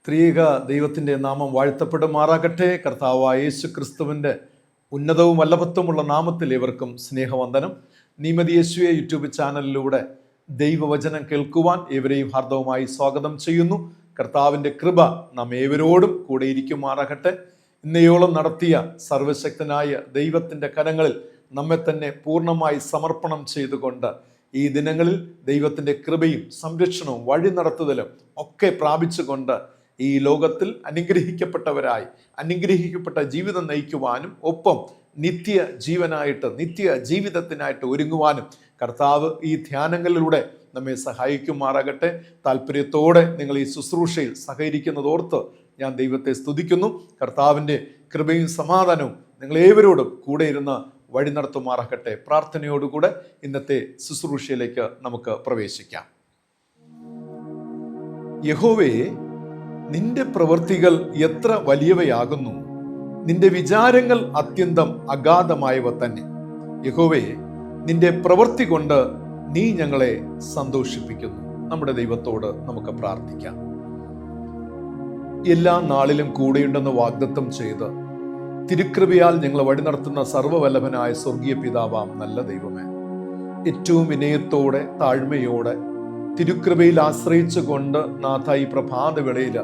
ത്രിയേക ദൈവത്തിൻ്റെ നാമം വാഴ്ത്തപ്പെടുമാറാകട്ടെ. കർത്താവായ യേശു ക്രിസ്തുവിൻ്റെ ഉന്നതവും വല്ലഭത്വമുള്ള നാമത്തിൽ ഇവർക്കും സ്നേഹവന്ദനം. നീമതി യേശുവെ യൂട്യൂബ് ചാനലിലൂടെ ദൈവവചനം കേൾക്കുവാൻ ഏവരെയും ഹാർദവമായി സ്വാഗതം ചെയ്യുന്നു. കർത്താവിൻ്റെ കൃപ നാം ഏവരോടും കൂടെ ഇരിക്കുമാറാകട്ടെ. ഇന്നയോളം നടത്തിയ സർവശക്തനായ ദൈവത്തിൻ്റെ കരങ്ങളിൽ നമ്മെ തന്നെ പൂർണ്ണമായി സമർപ്പണം ചെയ്തുകൊണ്ട് ഈ ദിനങ്ങളിൽ ദൈവത്തിൻ്റെ കൃപയും സംരക്ഷണവും വഴി നടത്തുതലും ഒക്കെ പ്രാപിച്ചുകൊണ്ട് ഈ ലോകത്തിൽ അനുഗ്രഹിക്കപ്പെട്ടവരായി അനുഗ്രഹിക്കപ്പെട്ട ജീവിതം നയിക്കുവാനും ഒപ്പം നിത്യ ജീവനായിട്ട് നിത്യ ജീവിതത്തിനായിട്ട് ഒരുങ്ങുവാനും കർത്താവ് ഈ ധ്യാനങ്ങളിലൂടെ നമ്മെ സഹായിക്കുമാറാകട്ടെ. താല്പര്യത്തോടെ നിങ്ങൾ ഈ ശുശ്രൂഷയിൽ സഹകരിക്കുന്നതോർത്ത് ഞാൻ ദൈവത്തെ സ്തുതിക്കുന്നു. കർത്താവിൻ്റെ കൃപയും സമാധാനവും നിങ്ങളേവരോടും കൂടെ ഇരുന്ന് വഴി നടത്തുമാറാകട്ടെ. പ്രാർത്ഥനയോടുകൂടെ ഇന്നത്തെ ശുശ്രൂഷയിലേക്ക് നമുക്ക് പ്രവേശിക്കാം. യഹോവേ, നിന്റെ പ്രവൃത്തികൾ എത്ര വലിയവയാകുന്നു, നിന്റെ വിചാരങ്ങൾ അത്യന്തം അഗാധമായവ തന്നെ. യഹോവേ, നിന്റെ പ്രവൃത്തി കൊണ്ട് നീ ഞങ്ങളെ സന്തോഷിപ്പിക്കുന്നു. നമ്മുടെ ദൈവത്തോട് നമുക്ക് പ്രാർത്ഥിക്കാം. എല്ലാ നാളിലും കൂടെയുണ്ടെന്ന് വാഗ്ദത്തം ചെയ്ത് തിരുകൃപയാൽ ഞങ്ങളെ വഴി നടത്തുന്ന സർവ്വവല്ലഭനായ സ്വർഗീയ പിതാവാം നല്ല ദൈവമേ, ഏറ്റവും വിനയത്തോടെ താഴ്മയോടെ തിരുകൃപയിൽ ആശ്രയിച്ചുകൊണ്ട് നാഥ ഈ പ്രഭാതവേളയിൽ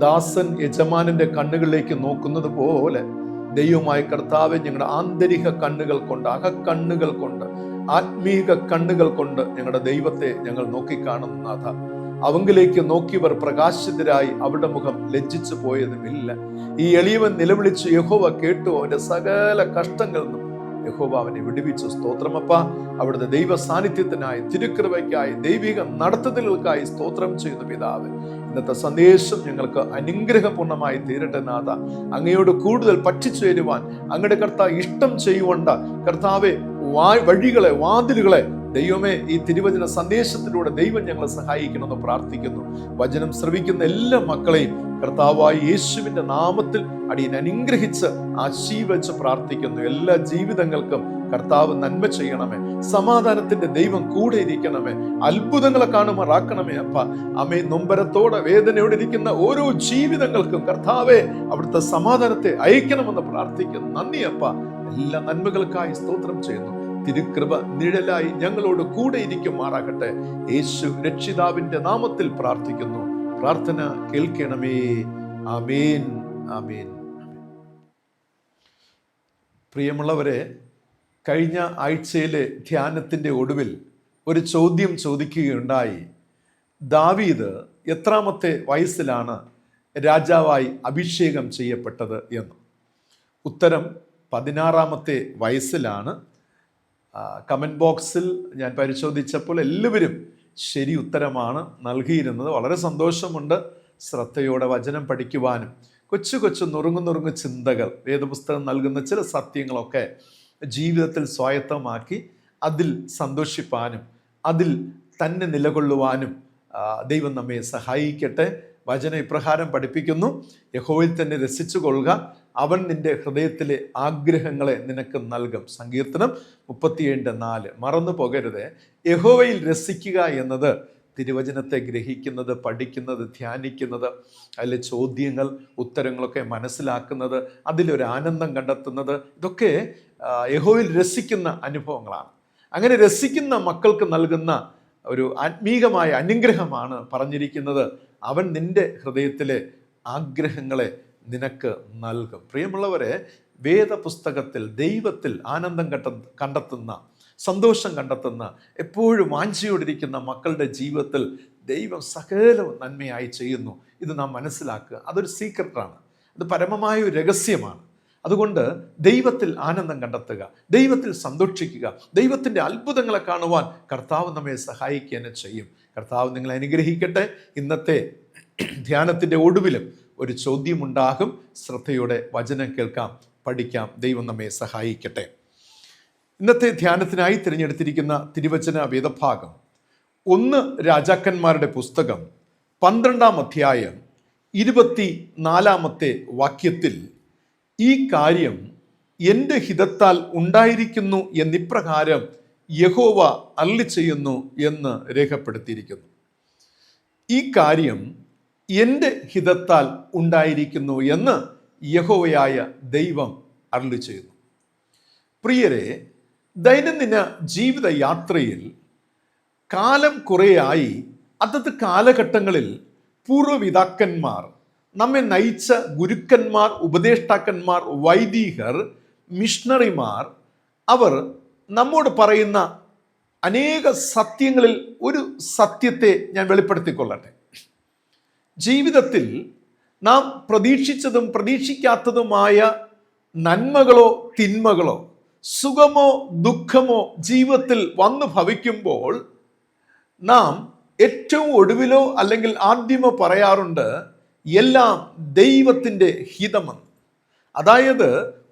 ദാസൻ യജമാനന്റെ കണ്ണുകളിലേക്ക് നോക്കുന്നത് പോലെ ദൈവമായ കർത്താവെ, ഞങ്ങളുടെ ആന്തരിക കണ്ണുകൾ കൊണ്ട് അകക്കണ്ണുകൾ കൊണ്ട് ആത്മീക കണ്ണുകൾ കൊണ്ട് ഞങ്ങളുടെ ദൈവത്തെ ഞങ്ങൾ നോക്കിക്കാണുന്നു. നാഥ, അവങ്കിലേക്ക് നോക്കിയവർ പ്രകാശിതരായി അവരുടെ മുഖം ലജ്ജിച്ചു പോയതുമില്ല. ഈ എളിയവൻ നിലവിളിച്ച് യഹോവ കേട്ടു, അവന്റെ സകല കഷ്ടങ്ങളിൽ നിന്നും യഹോവ അവനെ വിടുവിച്ചു. സ്തോത്രമപ്പ. അവിടുത്തെ ദൈവ സാന്നിധ്യത്തിനായി തിരുകൃപയ്ക്കായി ദൈവിക നടത്തുതലുകൾക്കായി സ്തോത്രം ചെയ്യുന്നു പിതാവ്. ഇന്നത്തെ സന്ദേശം ഞങ്ങൾക്ക് അനുഗ്രഹപൂർണമായി തീരട്ടെ നാഥ. അങ്ങയോട് കൂടുതൽ പഠിച്ചു തരുവാൻ അങ്ങയുടെ കർത്താവ് ഇഷ്ടം ചെയ്യുവണ്ട കർത്താവെ വഴികളെ വാതിലുകളെ ദൈവമേ ഈ തിരുവചന സന്ദേശത്തിലൂടെ ദൈവം ഞങ്ങളെ സഹായിക്കണമെന്ന് പ്രാർത്ഥിക്കുന്നു. വചനം ശ്രവിക്കുന്ന എല്ലാ മക്കളെയും കർത്താവായ യേശുവിന്റെ നാമത്തിൽ അടിയൻ അനുഗ്രഹിച്ച് ആശീർവദിച്ച് പ്രാർത്ഥിക്കുന്നു. എല്ലാ ജീവിതങ്ങൾക്കും കർത്താവ് നന്മ ചെയ്യണമേ. സമാധാനത്തിന്റെ ദൈവം കൂടെ ഇരിക്കണമേ. അത്ഭുതങ്ങളെ കാണുമാറാക്കണമേ അപ്പ. അമ്മേ, നൊമ്പരത്തോടെ വേദനയോടെ ഇരിക്കുന്ന ഓരോ ജീവിതങ്ങൾക്കും കർത്താവെ അവിടുത്തെ സമാധാനത്തെ അയക്കണമെന്ന് പ്രാർത്ഥിക്കുന്നു. നന്ദി അപ്പ. എല്ലാ നന്മകൾക്കായി സ്തോത്രം ചെയ്യുന്നു. തിരുകൃപ നിഴലായി ഞങ്ങളോട് കൂടെ ഇരിക്കുമാറാകട്ടെ. യേശു രക്ഷിതാവിന്റെ നാമത്തിൽ പ്രാർത്ഥിക്കുന്നു. പ്രാർത്ഥന കേൾക്കണമേ. ആമേൻ, ആമേൻ. പ്രിയമുള്ളവരെ, കഴിഞ്ഞ ആഴ്ചയിലെ ധ്യാനത്തിന്റെ ഒടുവിൽ ഒരു ചോദ്യം ചോദിക്കുകയുണ്ടായി. ദാവീദ് എത്രാമത്തെ വയസ്സിലാണ് രാജാവായി അഭിഷേകം ചെയ്യപ്പെട്ടത് എന്ന്. ഉത്തരം 16-ാമത്തെ വയസ്സിലാണ്. കമൻറ്റ് ബോക്സിൽ ഞാൻ പരിശോധിച്ചപ്പോൾ എല്ലാവരും ശരി ഉത്തരമാണ് നൽകിയിരുന്നത്. വളരെ സന്തോഷമുണ്ട്. ശ്രദ്ധയോടെ വചനം പഠിക്കുവാനും കൊച്ചു കൊച്ചു നുറുങ്ങു ചിന്തകൾ, വേദപുസ്തകം നൽകുന്ന ചില സത്യങ്ങളൊക്കെ ജീവിതത്തിൽ സ്വായത്തമാക്കി അതിൽ സന്തോഷിപ്പാനും അതിൽ തന്നെ നിലകൊള്ളുവാനും ദൈവം നമ്മെ സഹായിക്കട്ടെ. വചനം ഇപ്രകാരം പഠിപ്പിക്കുന്നു: യഹോവയിൽ തന്നെ രസിച്ചു കൊള്ളുക, അവൻ നിന്റെ ഹൃദയത്തിലെ ആഗ്രഹങ്ങളെ നിനക്ക് നൽകും. സങ്കീർത്തനം 37:4. മറന്നു പോകരുത്. യഹോവയിൽ രസിക്കുക എന്നത് തിരുവചനത്തെ ഗ്രഹിക്കുന്നത്, പഠിക്കുന്നത്, ധ്യാനിക്കുന്നത്, അതിലെ ചോദ്യങ്ങൾ ഉത്തരങ്ങളൊക്കെ മനസ്സിലാക്കുന്നത്, അതിലൊരു ആനന്ദം കണ്ടെത്തുന്നത്, ഇതൊക്കെ യഹോവയിൽ രസിക്കുന്ന അനുഭവങ്ങളാണ്. അങ്ങനെ രസിക്കുന്ന മക്കൾക്ക് നൽകുന്ന ഒരു ആത്മീകമായ അനുഗ്രഹമാണ് പറഞ്ഞിരിക്കുന്നത്. അവൻ നിന്റെ ഹൃദയത്തിലെ ആഗ്രഹങ്ങളെ നിനക്ക് നൽകും. പ്രിയമുള്ളവരെ, വേദപുസ്തകത്തിൽ ദൈവത്തിൽ ആനന്ദം കണ്ടെത്തുന്ന, സന്തോഷം കണ്ടെത്തുന്ന, എപ്പോഴും വാഞ്ചയോടിരിക്കുന്ന മക്കളുടെ ജീവിതത്തിൽ ദൈവം സകലവും നന്മയായി ചെയ്യുന്നു. ഇത് നാം മനസ്സിലാക്കുക. അതൊരു സീക്രട്ടാണ്. അത് പരമമായ ഒരു രഹസ്യമാണ്. അതുകൊണ്ട് ദൈവത്തിൽ ആനന്ദം കണ്ടെത്തുക, ദൈവത്തിൽ സന്തോഷിക്കുക, ദൈവത്തിൻ്റെ അത്ഭുതങ്ങളെ കാണുവാൻ കർത്താവ് നമ്മെ സഹായിക്കുക ചെയ്യും. കർത്താവ് നിങ്ങളെ അനുഗ്രഹിക്കട്ടെ. ഇന്നത്തെ ധ്യാനത്തിൻ്റെ ഒടുവിലും ഒരു ചോദ്യമുണ്ടാകും. ശ്രദ്ധയോടെ വചനം കേൾക്കാം, പഠിക്കാം. ദൈവം നമ്മെ സഹായിക്കട്ടെ. ഇന്നത്തെ ധ്യാനത്തിനായി തിരഞ്ഞെടുത്തിരിക്കുന്ന തിരുവചന വേദഭാഗം 1 രാജാക്കന്മാരുടെ പുസ്തകം 12-ാം അധ്യായം 24-ാമത്തെ വാക്യത്തിൽ ഈ കാര്യം എൻ്റെ ഹിതത്താൽ ഉണ്ടായിരിക്കുന്നു എന്നിപ്രകാരം യഹോവ അരുളിച്ചെയ്യുന്നു എന്ന് രേഖപ്പെടുത്തിയിരിക്കുന്നു. ഈ കാര്യം എൻ്റെ ഹിതത്താൽ ഉണ്ടായിരിക്കുന്നു എന്ന് യഹോവയായ ദൈവം അരുളി ചെയ്യുന്നു. പ്രിയരെ, ദൈനംദിന ജീവിത യാത്രയിൽ കാലം കുറേയായി അതത് കാലഘട്ടങ്ങളിൽ പൂർവ്വപിതാക്കന്മാർ, നമ്മെ നയിച്ച ഗുരുക്കന്മാർ, ഉപദേഷ്ടാക്കന്മാർ, വൈദികർ, മിഷണറിമാർ, അവർ നമ്മോട് പറയുന്ന അനേക സത്യങ്ങളിൽ ഒരു സത്യത്തെ ഞാൻ വെളിപ്പെടുത്തിക്കൊള്ളട്ടെ. ജീവിതത്തിൽ നാം പ്രതീക്ഷിച്ചതും പ്രതീക്ഷിക്കാത്തതുമായ നന്മകളോ തിന്മകളോ സുഖമോ ദുഃഖമോ ജീവിതത്തിൽ വന്നു ഭവിക്കുമ്പോൾ നാം ഏറ്റവും ഒടുവിലോ അല്ലെങ്കിൽ ആദ്യമോ പറയാറുണ്ട്, എല്ലാം ദൈവത്തിൻ്റെ ഹിതമെന്ന്. അതായത്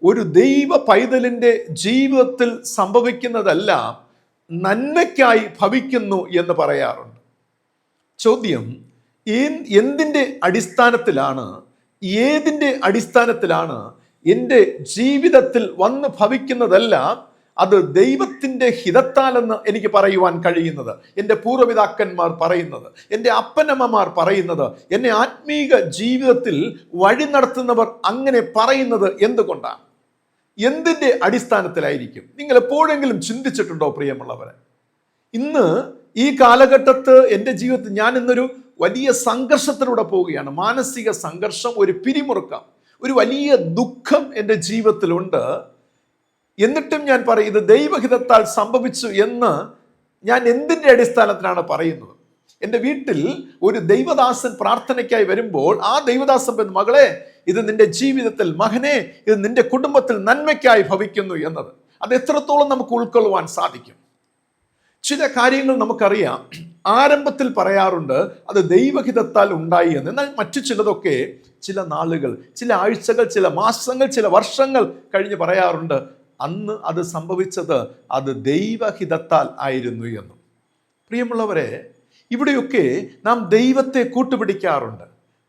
ഒരു ദൈവ പൈതലിൻ്റെ ജീവിതത്തിൽ സംഭവിക്കുന്നതെല്ലാം നന്മയ്ക്കായി ഭവിക്കുന്നു എന്ന് പറയാറുണ്ട്. ചോദ്യം, എന്തിൻ്റെ അടിസ്ഥാനത്തിലാണ്, ഏതിൻ്റെ അടിസ്ഥാനത്തിലാണ് എൻ്റെ ജീവിതത്തിൽ വന്ന് ഭവിക്കുന്നതെല്ലാം അത് ദൈവത്തിൻ്റെ ഹിതത്താലെന്ന് എനിക്ക് പറയുവാൻ കഴിയുന്നത്? എൻ്റെ പൂർവ്വപിതാക്കന്മാർ പറയുന്നത്, എൻ്റെ അപ്പനമ്മമാർ പറയുന്നത്, എന്നെ ആത്മീക ജീവിതത്തിൽ വഴി നടത്തുന്നവർ അങ്ങനെ പറയുന്നത് എന്തുകൊണ്ടാണ്? എന്തിൻ്റെ അടിസ്ഥാനത്തിലായിരിക്കും? നിങ്ങൾ എപ്പോഴെങ്കിലും ചിന്തിച്ചിട്ടുണ്ടോ പ്രിയമുള്ളവരെ? ഇന്ന് ഈ കാലഘട്ടത്ത് എൻ്റെ ജീവിതത്തിൽ ഞാൻ ഇന്നൊരു വലിയ സംഘർഷത്തിലൂടെ പോവുകയാണ്. മാനസിക സംഘർഷം, ഒരു പിരിമുറുക്കം, ഒരു വലിയ ദുഃഖം എൻ്റെ ജീവിതത്തിലുണ്ട്. എന്നിട്ടും ഞാൻ പറയും ഇത് ദൈവഹിതത്താൽ സംഭവിച്ചു എന്ന് ഞാൻ എന്തിൻ്റെ അടിസ്ഥാനത്തിലാണ് പറയുന്നത്? എൻ്റെ വീട്ടിൽ ഒരു ദൈവദാസൻ പ്രാർത്ഥനയ്ക്കായി വരുമ്പോൾ ആ ദൈവദാസൻ മകളെ, ഇത് നിന്റെ ജീവിതത്തിൽ, മകനെ, ഇത് നിന്റെ കുടുംബത്തിൽ നന്മയ്ക്കായി ഭവിക്കുന്നു എന്നത് അത് എത്രത്തോളം നമുക്ക് ഉൾക്കൊള്ളുവാൻ സാധിക്കും? ചില കാര്യങ്ങൾ നമുക്കറിയാം, ആരംഭത്തിൽ പറയാറുണ്ട് അത് ദൈവഹിതത്താൽ ഉണ്ടായി എന്ന്. എന്നാൽ മറ്റു ചിലതൊക്കെ ചില നാളുകൾ, ചില ആഴ്ചകൾ, ചില മാസങ്ങൾ, ചില വർഷങ്ങൾ കഴിഞ്ഞ് പറയാറുണ്ട് അന്ന് അത് സംഭവിച്ചത് അത് ദൈവഹിതത്താൽ ആയിരുന്നു എന്നും. പ്രിയമുള്ളവരെ, ഇവിടെയൊക്കെ നാം ദൈവത്തെ കൂട്ടുപിടിക്കാറുണ്ട്.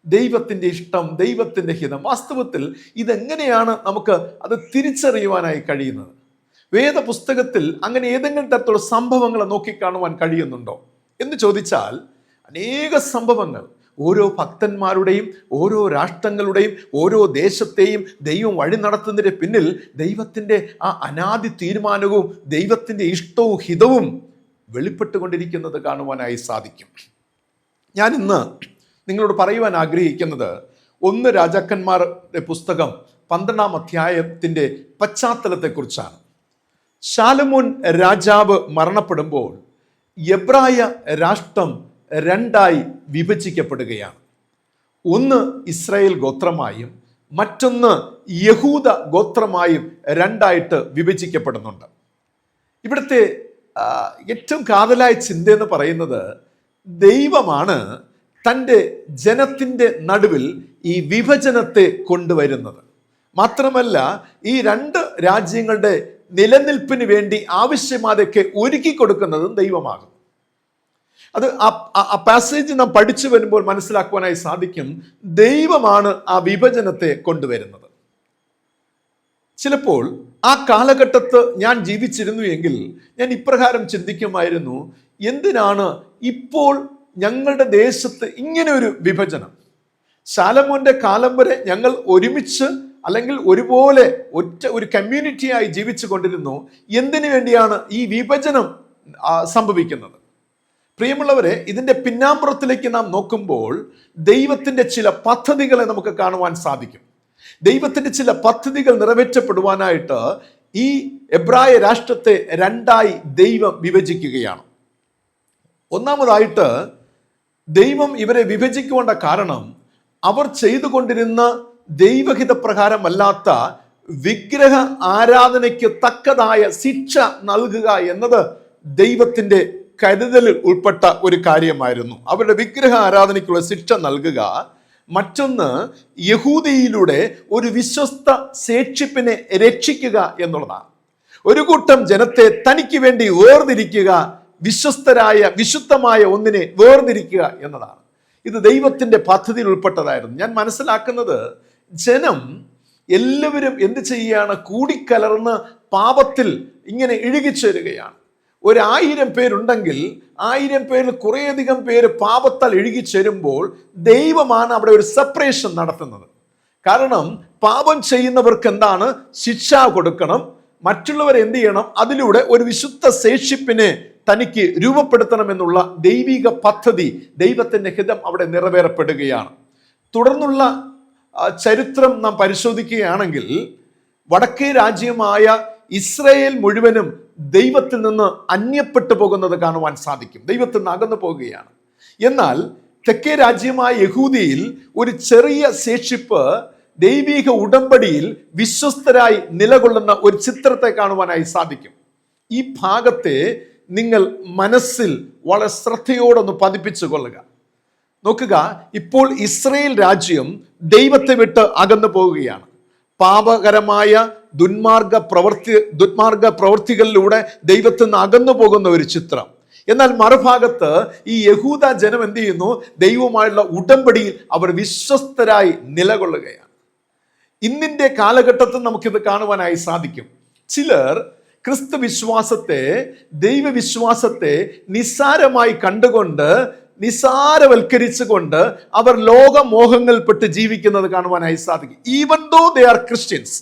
ദൈവത്തിൻ്റെ ഇഷ്ടം, ദൈവത്തിൻ്റെ ഹിതം. വാസ്തവത്തിൽ ഇതെങ്ങനെയാണ് നമുക്ക് അത് തിരിച്ചറിയുവാനായി കഴിയുന്നത്? വേദപുസ്തകത്തിൽ അങ്ങനെ ഏതെങ്കിലും തരത്തിലുള്ള സംഭവങ്ങൾ നോക്കിക്കാണുവാൻ കഴിയുന്നുണ്ടോ എന്ന് ചോദിച്ചാൽ അനേക സംഭവങ്ങൾ ഓരോ ഭക്തന്മാരുടെയും ഓരോ രാഷ്ട്രങ്ങളുടെയും ഓരോ ദേശത്തെയും ദൈവം വഴി നടത്തുന്നതിന് പിന്നിൽ ദൈവത്തിൻ്റെ ആ അനാദി തീരുമാനവും ദൈവത്തിൻ്റെ ഇഷ്ടവും ഹിതവും വെളിപ്പെട്ടുകൊണ്ടിരിക്കുന്നത് കാണുവാനായി സാധിക്കും. ഞാൻ ഇന്ന് നിങ്ങളോട് പറയുവാൻ ആഗ്രഹിക്കുന്നത് 1 രാജാക്കന്മാരുടെ പുസ്തകം 12-ാം അധ്യായത്തിൻ്റെ പശ്ചാത്തലത്തെക്കുറിച്ചാണ്. ശാലോമോൻ രാജാവ് മരണപ്പെടുമ്പോൾ എബ്രായ രാഷ്ട്രം 2ആയി വിഭജിക്കപ്പെടുകയാണ്. ഒന്ന് ഇസ്രായേൽ ഗോത്രമായും മറ്റൊന്ന് യഹൂദ ഗോത്രമായും 2ആയിട്ട് വിഭജിക്കപ്പെടുന്നുണ്ട്. ഇവിടുത്തെ ഏറ്റവും കാതലായ ചിന്ത എന്ന് പറയുന്നത് ദൈവമാണ് തൻ്റെ ജനത്തിൻ്റെ നടുവിൽ ഈ വിഭജനത്തെ കൊണ്ടുവരുന്നത്. മാത്രമല്ല ഈ 2 രാജ്യങ്ങളുടെ നിലനിൽപ്പിന് വേണ്ടി ആവശ്യമാതൊക്കെ ഒരുക്കി കൊടുക്കുന്നതും ദൈവമാകും. അത് ആ പാസേജ് നാം പഠിച്ചു വരുമ്പോൾ മനസ്സിലാക്കുവാനായി സാധിക്കും, ദൈവമാണ് ആ വിഭജനത്തെ കൊണ്ടുവരുന്നത്. ചിലപ്പോൾ ആ കാലഘട്ടത്ത് ഞാൻ ജീവിച്ചിരുന്നു എങ്കിൽ ഞാൻ ഇപ്രകാരം ചിന്തിക്കുമായിരുന്നു, എന്തിനാണ് ഇപ്പോൾ ഞങ്ങളുടെ ദേശത്ത് ഇങ്ങനെ ഒരു വിഭജനം? ശാലോമോന്റെ കാലം വരെ ഞങ്ങൾ ഒരുമിച്ച് അല്ലെങ്കിൽ ഒരുപോലെ ഒരു കമ്മ്യൂണിറ്റിയായി ജീവിച്ചു കൊണ്ടിരുന്നു. എന്തിനു വേണ്ടിയാണ് ഈ വിഭജനം സംഭവിക്കുന്നത്? പ്രിയമുള്ളവരെ, ഇതിൻ്റെ പിന്നാമ്പുറത്തിലേക്ക് നാം നോക്കുമ്പോൾ ദൈവത്തിൻ്റെ ചില പദ്ധതികളെ നമുക്ക് കാണുവാൻ സാധിക്കും. ദൈവത്തിൻ്റെ ചില പദ്ധതികൾ നിറവേറ്റപ്പെടുവാനായിട്ട് ഈ എബ്രായ രാഷ്ട്രത്തെ 2ആയി ദൈവം വിഭജിക്കുകയാണ്. ഒന്നാമതായിട്ട് ദൈവം ഇവരെ വിഭജിക്കേണ്ട കാരണം അവർ ചെയ്തുകൊണ്ടിരുന്ന ദൈവഹിത പ്രകാരമല്ലാത്ത വിഗ്രഹ ആരാധനയ്ക്ക് തക്കതായ ശിക്ഷ നൽകുക എന്നത് ദൈവത്തിൻ്റെ കരുതലിൽ ഉൾപ്പെട്ട ഒരു കാര്യമായിരുന്നു. അവരുടെ വിഗ്രഹ ആരാധനയ്ക്കുള്ള ശിക്ഷ നൽകുക. മറ്റൊന്ന് യഹൂദിയിലൂടെ ഒരു വിശ്വസ്ത ശേഷിപ്പിനെ രക്ഷിക്കുക എന്നുള്ളതാണ്. ഒരു കൂട്ടം ജനത്തെ തനിക്ക് വേണ്ടി വേർതിരിക്കുക, വിശ്വസ്തരായ വിശുദ്ധമായ ഒന്നിനെ വേർതിരിക്കുക എന്നതാണ്. ഇത് ദൈവത്തിൻ്റെ പദ്ധതിയിൽ ഉൾപ്പെട്ടതായിരുന്നു. ഞാൻ മനസ്സിലാക്കുന്നത് ജനം എല്ലാവരും എന്ത് ചെയ്യുകയാണ്? കൂടിക്കലർന്ന് പാപത്തിൽ ഇങ്ങനെ ഇഴുകിച്ചേരുകയാണ്. 1,000 പേരുണ്ടെങ്കിൽ 1000 പേരിൽ കുറേയധികം പേര് പാപത്താൽ ഇഴുകിച്ചേരുമ്പോൾ ദൈവമാണ് അവിടെ ഒരു സെപ്പറേഷൻ നടത്തുന്നത്. കാരണം പാപം ചെയ്യുന്നവർക്ക് എന്താണ് ശിക്ഷ കൊടുക്കണം, മറ്റുള്ളവർ എന്ത് ചെയ്യണം, അതിലൂടെ ഒരു വിശുദ്ധ ശേഷിപ്പിനെ തനിക്ക് രൂപപ്പെടുത്തണമെന്നുള്ള ദൈവിക പദ്ധതി, ദൈവത്തിന്റെ ഹിതം അവിടെ നിറവേറപ്പെടുകയാണ്. തുടർന്നുള്ള ചരിത്രം നാം പരിശോധിക്കുകയാണെങ്കിൽ വടക്കേ രാജ്യമായ ഇസ്രായേൽ മുഴുവനും ദൈവത്തിൽ നിന്ന് അന്യപ്പെട്ടു പോകുന്നത് കാണുവാൻ സാധിക്കും. ദൈവത്തിൽ നിന്ന് അകന്നു പോകുകയാണ്. എന്നാൽ തെക്കേ രാജ്യമായ യഹൂദിയിൽ ഒരു ചെറിയ ശേഷിപ്പ് ദൈവിക ഉടമ്പടിയിൽ വിശ്വസ്തരായി നിലകൊള്ളുന്ന ഒരു ചിത്രത്തെ കാണുവാനായി സാധിക്കും. ഈ ഭാഗത്തെ നിങ്ങൾ മനസ്സിൽ വളരെ ശ്രദ്ധയോടൊന്ന് പതിപ്പിച്ചു കൊള്ളുക. നോക്കുക, ഇപ്പോൾ ഇസ്രായേൽ രാജ്യം ദൈവത്തെ വിട്ട് അകന്നു പോവുകയാണ്. പാപകരമായ ദുന്മാർഗ പ്രവൃത്തികളിലൂടെ ദൈവത്തിൽ നിന്ന് അകന്നു പോകുന്ന ഒരു ചിത്രം. എന്നാൽ മറുഭാഗത്ത് ഈ യഹൂദ ജനം എന്ത് ചെയ്യുന്നു? ദൈവവുമായുള്ള ഉടമ്പടിയിൽ അവർ വിശ്വസ്തരായി നിലകൊള്ളുകയാണ്. ഇന്നിന്റെ കാലഘട്ടത്തിൽ നമുക്കിത് കാണുവാനായി സാധിക്കും. ചിലർ ക്രിസ്തു വിശ്വാസത്തെ, ദൈവവിശ്വാസത്തെ നിസ്സാരമായി കണ്ടുകൊണ്ട്, നിസാരവൽക്കരിച്ചുകൊണ്ട് അവർ ലോകമോഹങ്ങൾപ്പെട്ട് ജീവിക്കുന്നത് കാണുവാനായി സാധിക്കും. Even though they are Christians,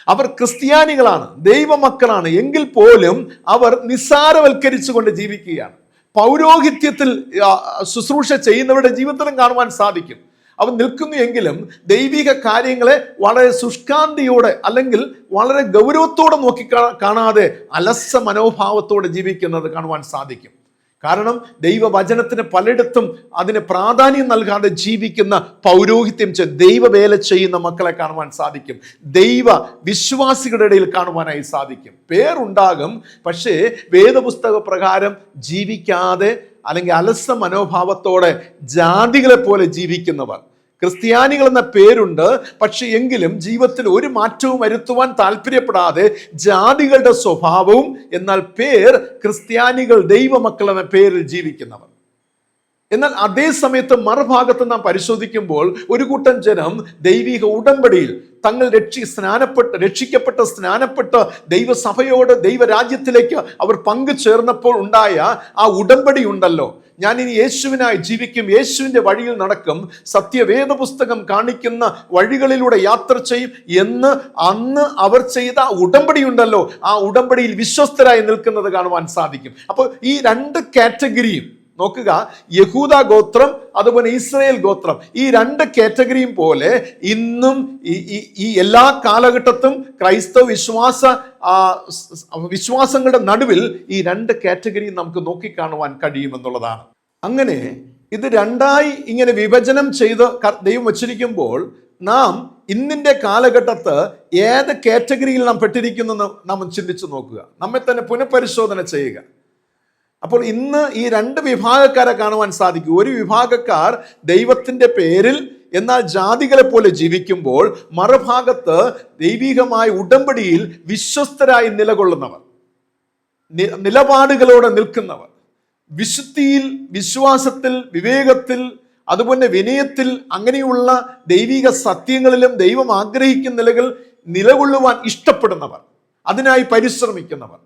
അവർ ക്രിസ്ത്യാനികളാണ്, ദൈവമക്കളാണ്, എങ്കിൽ പോലും അവർ നിസാരവൽക്കരിച്ചുകൊണ്ട് ജീവിക്കുകയാണ്. പൗരോഹിത്യത്തിൽ ശുശ്രൂഷ ചെയ്യുന്നവരുടെ ജീവിതത്തിലും കാണുവാൻ സാധിക്കും. അവൻ നിൽക്കുന്നു എങ്കിലും ദൈവിക കാര്യങ്ങളെ വളരെ ശുഷ്കാന്തിയോടെ അല്ലെങ്കിൽ വളരെ ഗൗരവത്തോടെ നോക്കി കാണാതെ അലസ മനോഭാവത്തോടെ ജീവിക്കുന്നത് കാണുവാൻ സാധിക്കും. കാരണം ദൈവവചനത്തിന് പലയിടത്തും അതിന് പ്രാധാന്യം നൽകാതെ ജീവിക്കുന്ന പൗരോഹിത്യം ദൈവവേല ചെയ്യുന്ന മക്കളെ കാണുവാൻ സാധിക്കും. ദൈവ വിശ്വാസികളുടെ ഇടയിൽ കാണുവാനായി സാധിക്കും. പേരുണ്ടാകും, പക്ഷേ വേദപുസ്തക പ്രകാരം ജീവിക്കാതെ അല്ലെങ്കിൽ അലസ മനോഭാവത്തോടെ ജാതികളെ പോലെ ജീവിക്കുന്നവർ. ക്രിസ്ത്യാനികൾ എന്ന പേരുണ്ട്, പക്ഷെ എങ്കിലും ജീവിതത്തിൽ ഒരു മാറ്റവും വരുത്തുവാൻ താല്പര്യപ്പെടാതെ ജാതികളുടെ സ്വഭാവവും, എന്നാൽ പേർ ക്രിസ്ത്യാനികൾ, ദൈവമക്കൾ എന്ന പേരിൽ ജീവിക്കുന്നവർ. എന്നാൽ അതേ സമയത്ത് മറുഭാഗത്ത് നാം പരിശോധിക്കുമ്പോൾ ഒരു കൂട്ടം ജനം ദൈവിക ഉടമ്പടിയിൽ തങ്ങൾ രക്ഷിക്കപ്പെട്ട് സ്നാനപ്പെട്ട് ദൈവസഭയോട്, ദൈവരാജ്യത്തിലേക്ക് അവർ പങ്കുചേർന്നപ്പോൾ ഉണ്ടായ ആ ഉടമ്പടി ഉണ്ടല്ലോ, ഞാൻ ഇനി യേശുവിനായി ജീവിക്കും, യേശുവിൻ്റെ വഴിയിൽ നടക്കും, സത്യവേദ പുസ്തകം കാണിക്കുന്ന വഴികളിലൂടെ യാത്ര ചെയ്യും എന്ന് അന്ന് അവർ ചെയ്ത ഉടമ്പടി ഉണ്ടല്ലോ, ആ ഉടമ്പടിയിൽ വിശ്വസ്തരായി നിൽക്കുന്നത് കാണുവാൻ സാധിക്കും. അപ്പോൾ ഈ രണ്ട് കാറ്റഗറിയും നോക്കുക, യഹൂദ ഗോത്രം അതുപോലെ ഇസ്രായേൽ ഗോത്രം, ഈ രണ്ട് കാറ്റഗറിയും പോലെ ഇന്നും ഈ എല്ലാ കാലഘട്ടത്തും ക്രൈസ്തവ വിശ്വാസങ്ങളുടെ നടുവിൽ ഈ രണ്ട് കാറ്റഗറിയും നമുക്ക് നോക്കിക്കാണുവാൻ കഴിയുമെന്നുള്ളതാണ്. അങ്ങനെ ഇത് രണ്ടായി ഇങ്ങനെ വിഭജനം ചെയ്ത് ദൈവം വച്ചിരിക്കുമ്പോൾ നാം ഇന്നിന്റെ കാലഘട്ടത്ത് ഏത് കാറ്റഗറിയിൽ നാം പെട്ടിരിക്കുന്നു നാം ചിന്തിച്ചു നോക്കുക, നമ്മെ തന്നെ പുനഃപരിശോധന ചെയ്യുക. അപ്പോൾ ഇന്ന് ഈ രണ്ട് വിഭാഗക്കാരെ കാണുവാൻ സാധിക്കും. ഒരു വിഭാഗക്കാർ ദൈവത്തിന്റെ പേരിൽ എന്നാൽ ജാതികളെ പോലെ ജീവിക്കുമ്പോൾ, മറുഭാഗത്ത് ദൈവികമായ ഉടമ്പടിയിൽ വിശ്വസ്തരായി നിലകൊള്ളുന്നവർ, നിലപാടുകളോടെ നിൽക്കുന്നവർ, വിശുദ്ധിയിൽ, വിശ്വാസത്തിൽ, വിവേകത്തിൽ, അതുപോലെ വിനയത്തിൽ, അങ്ങനെയുള്ള ദൈവിക സത്യങ്ങളിലും ദൈവം ആഗ്രഹിക്കുന്ന നിലകൾ നിലകൊള്ളുവാൻ ഇഷ്ടപ്പെടുന്നവർ, അതിനായി പരിശ്രമിക്കുന്നവർ.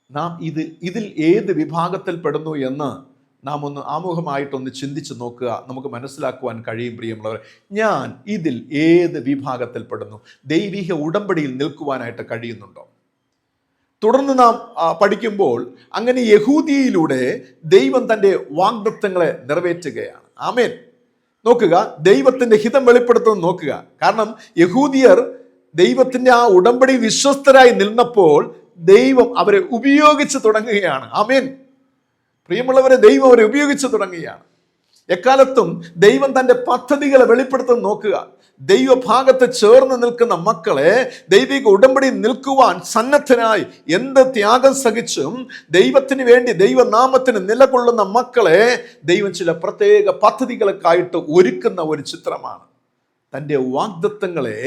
നാം ഇതിൽ ഏത് വിഭാഗത്തിൽ പെടുന്നു എന്ന് നാം ഒന്ന് ആമുഖമായിട്ടൊന്ന് ചിന്തിച്ച് നോക്കുക. നമുക്ക് മനസ്സിലാക്കുവാൻ കഴിയും പ്രിയമുള്ളവർ, ഞാൻ ഇതിൽ ഏത് വിഭാഗത്തിൽ പെടുന്നു? ദൈവിക ഉടമ്പടിയിൽ നിൽക്കുവാനായിട്ട് കഴിയുന്നുണ്ടോ? തുടർന്ന് നാം പഠിക്കുമ്പോൾ അങ്ങനെ യഹൂദിയിലൂടെ ദൈവം തൻ്റെ വാഗ്ദത്തങ്ങളെ നിറവേറ്റുകയാണ്. ആമേൻ. നോക്കുക, ദൈവത്തിൻ്റെ ഹിതം വെളിപ്പെടുത്തുന്നത് നോക്കുക. കാരണം യഹൂദിയർ ദൈവത്തിൻ്റെ ആ ഉടമ്പടി വിശ്വസ്തരായി നിന്നപ്പോൾ ദൈവം അവരെ ഉപയോഗിച്ച് തുടങ്ങുകയാണ്. ആമേൻ. പ്രിയമുള്ളവരെ, ദൈവം അവരെ ഉപയോഗിച്ച് തുടങ്ങുകയാണ്. എക്കാലത്തും ദൈവം തൻ്റെ പദ്ധതികളെ വെളിപ്പെടുത്തുന്ന നോക്കുക. ദൈവഭാഗത്ത് ചേർന്ന് നിൽക്കുന്ന മക്കളെ, ദൈവിക ഉടമ്പടി നിൽക്കുവാൻ സന്നദ്ധനായി എന്ത് ത്യാഗം സഹിച്ചും ദൈവത്തിന് വേണ്ടി, ദൈവനാമത്തിന് നിലകൊള്ളുന്ന മക്കളെ ദൈവം ചില പ്രത്യേക പദ്ധതികൾക്കായിട്ട് ഒരുക്കുന്ന ഒരു ചിത്രമാണ്. തൻ്റെ വാഗ്ദത്തങ്ങളെ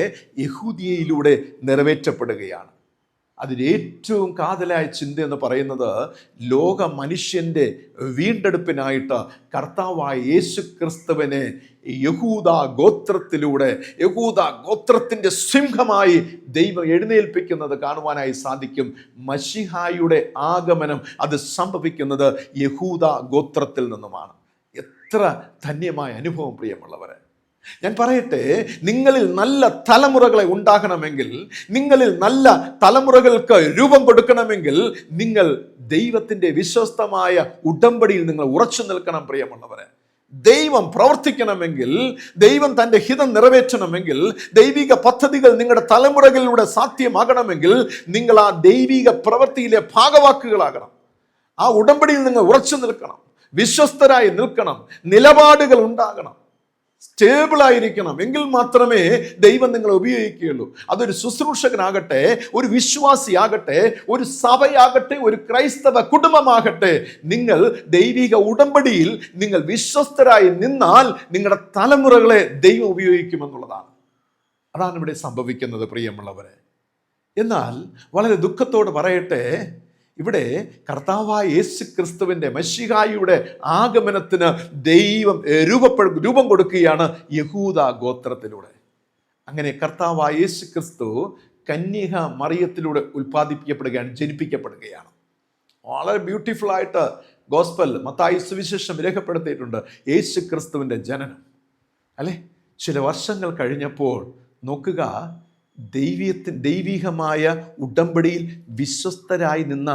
യഹൂദിയയിലൂടെ നിറവേറ്റപ്പെടുകയാണ്. അതിൽ ഏറ്റവും കാതലായ ചിന്ത എന്ന് പറയുന്നത് ലോക മനുഷ്യൻ്റെ വീണ്ടെടുപ്പിനായിട്ട് കർത്താവായ യേശു ക്രിസ്തുവിനെ യഹൂദ ഗോത്രത്തിലൂടെ, യഹൂദ ഗോത്രത്തിൻ്റെ സിംഹമായി ദൈവം എഴുന്നേൽപ്പിക്കുന്നത് കാണുവാനായി സാധിക്കും. മശിഹായുടെ ആഗമനം അത് സംഭവിക്കുന്നത് യഹൂദ ഗോത്രത്തിൽ നിന്നുമാണ്. എത്ര ധന്യമായ അനുഭവം പ്രിയമുള്ളവരെ. ഞാൻ പറയട്ടെ, നിങ്ങളിൽ നല്ല തലമുറകളെ ഉണ്ടാകണമെങ്കിൽ, നിങ്ങളിൽ നല്ല തലമുറകൾക്ക് രൂപം കൊടുക്കണമെങ്കിൽ, നിങ്ങൾ ദൈവത്തിൻ്റെ വിശ്വസ്തമായ ഉടമ്പടിയിൽ നിങ്ങൾ ഉറച്ചു നിൽക്കണം പ്രിയമുള്ളവരെ. ദൈവം പ്രവർത്തിക്കണമെങ്കിൽ, ദൈവം തൻ്റെ ഹിതം നിറവേറ്റണമെങ്കിൽ, ദൈവിക പദ്ധതികൾ നിങ്ങളുടെ തലമുറകളിലൂടെ സാധ്യമാകണമെങ്കിൽ, നിങ്ങൾ ആ ദൈവിക പ്രവൃത്തിയിലെ ഭാഗവാക്കുകളാകണം. ആ ഉടമ്പടിയിൽ നിങ്ങൾ ഉറച്ചു നിൽക്കണം, വിശ്വസ്തരായി നിൽക്കണം, നിലപാടുകൾ ഉണ്ടാകണം, സ്റ്റേബിളായിരിക്കണം. എങ്കിൽ മാത്രമേ ദൈവം നിങ്ങളെ ഉപയോഗിക്കുകയുള്ളൂ. അതൊരു ശുശ്രൂഷകനാകട്ടെ, ഒരു വിശ്വാസിയാകട്ടെ, ഒരു സഭയാകട്ടെ, ഒരു ക്രൈസ്തവ കുടുംബമാകട്ടെ, നിങ്ങൾ ദൈവിക ഉടമ്പടിയിൽ നിങ്ങൾ വിശ്വസ്തരായി നിന്നാൽ നിങ്ങളുടെ തലമുറകളെ ദൈവം ഉപയോഗിക്കുമെന്നുള്ളതാണ്. അതാണ് ഇവിടെ സംഭവിക്കുന്നത് പ്രിയമുള്ളവരെ. എന്നാൽ വളരെ ദുഃഖത്തോട് പറയട്ടെ, ഇവിടെ കർത്താവായ യേശു ക്രിസ്തുവിൻ്റെ മശിഹായുടെ ആഗമനത്തിന് ദൈവം രൂപം കൊടുക്കുകയാണ് യഹൂദ ഗോത്രത്തിലൂടെ. അങ്ങനെ കർത്താവായ യേശു ക്രിസ്തു കന്യക മറിയത്തിലൂടെ ഉൽപ്പാദിപ്പിക്കപ്പെടുകയാണ്, ജനിപ്പിക്കപ്പെടുകയാണ്. വളരെ ബ്യൂട്ടിഫുൾ ആയിട്ട് ഗോസ്പൽ മത്തായി സുവിശേഷം രേഖപ്പെടുത്തിയിട്ടുണ്ട് യേശു ക്രിസ്തുവിൻ്റെ ജനനം. അല്ലെ, ചില വർഷങ്ങൾ കഴിഞ്ഞപ്പോൾ നോക്കുക, ദൈവികമായ ഉടമ്പടിയിൽ വിശ്വസ്തരായി നിന്ന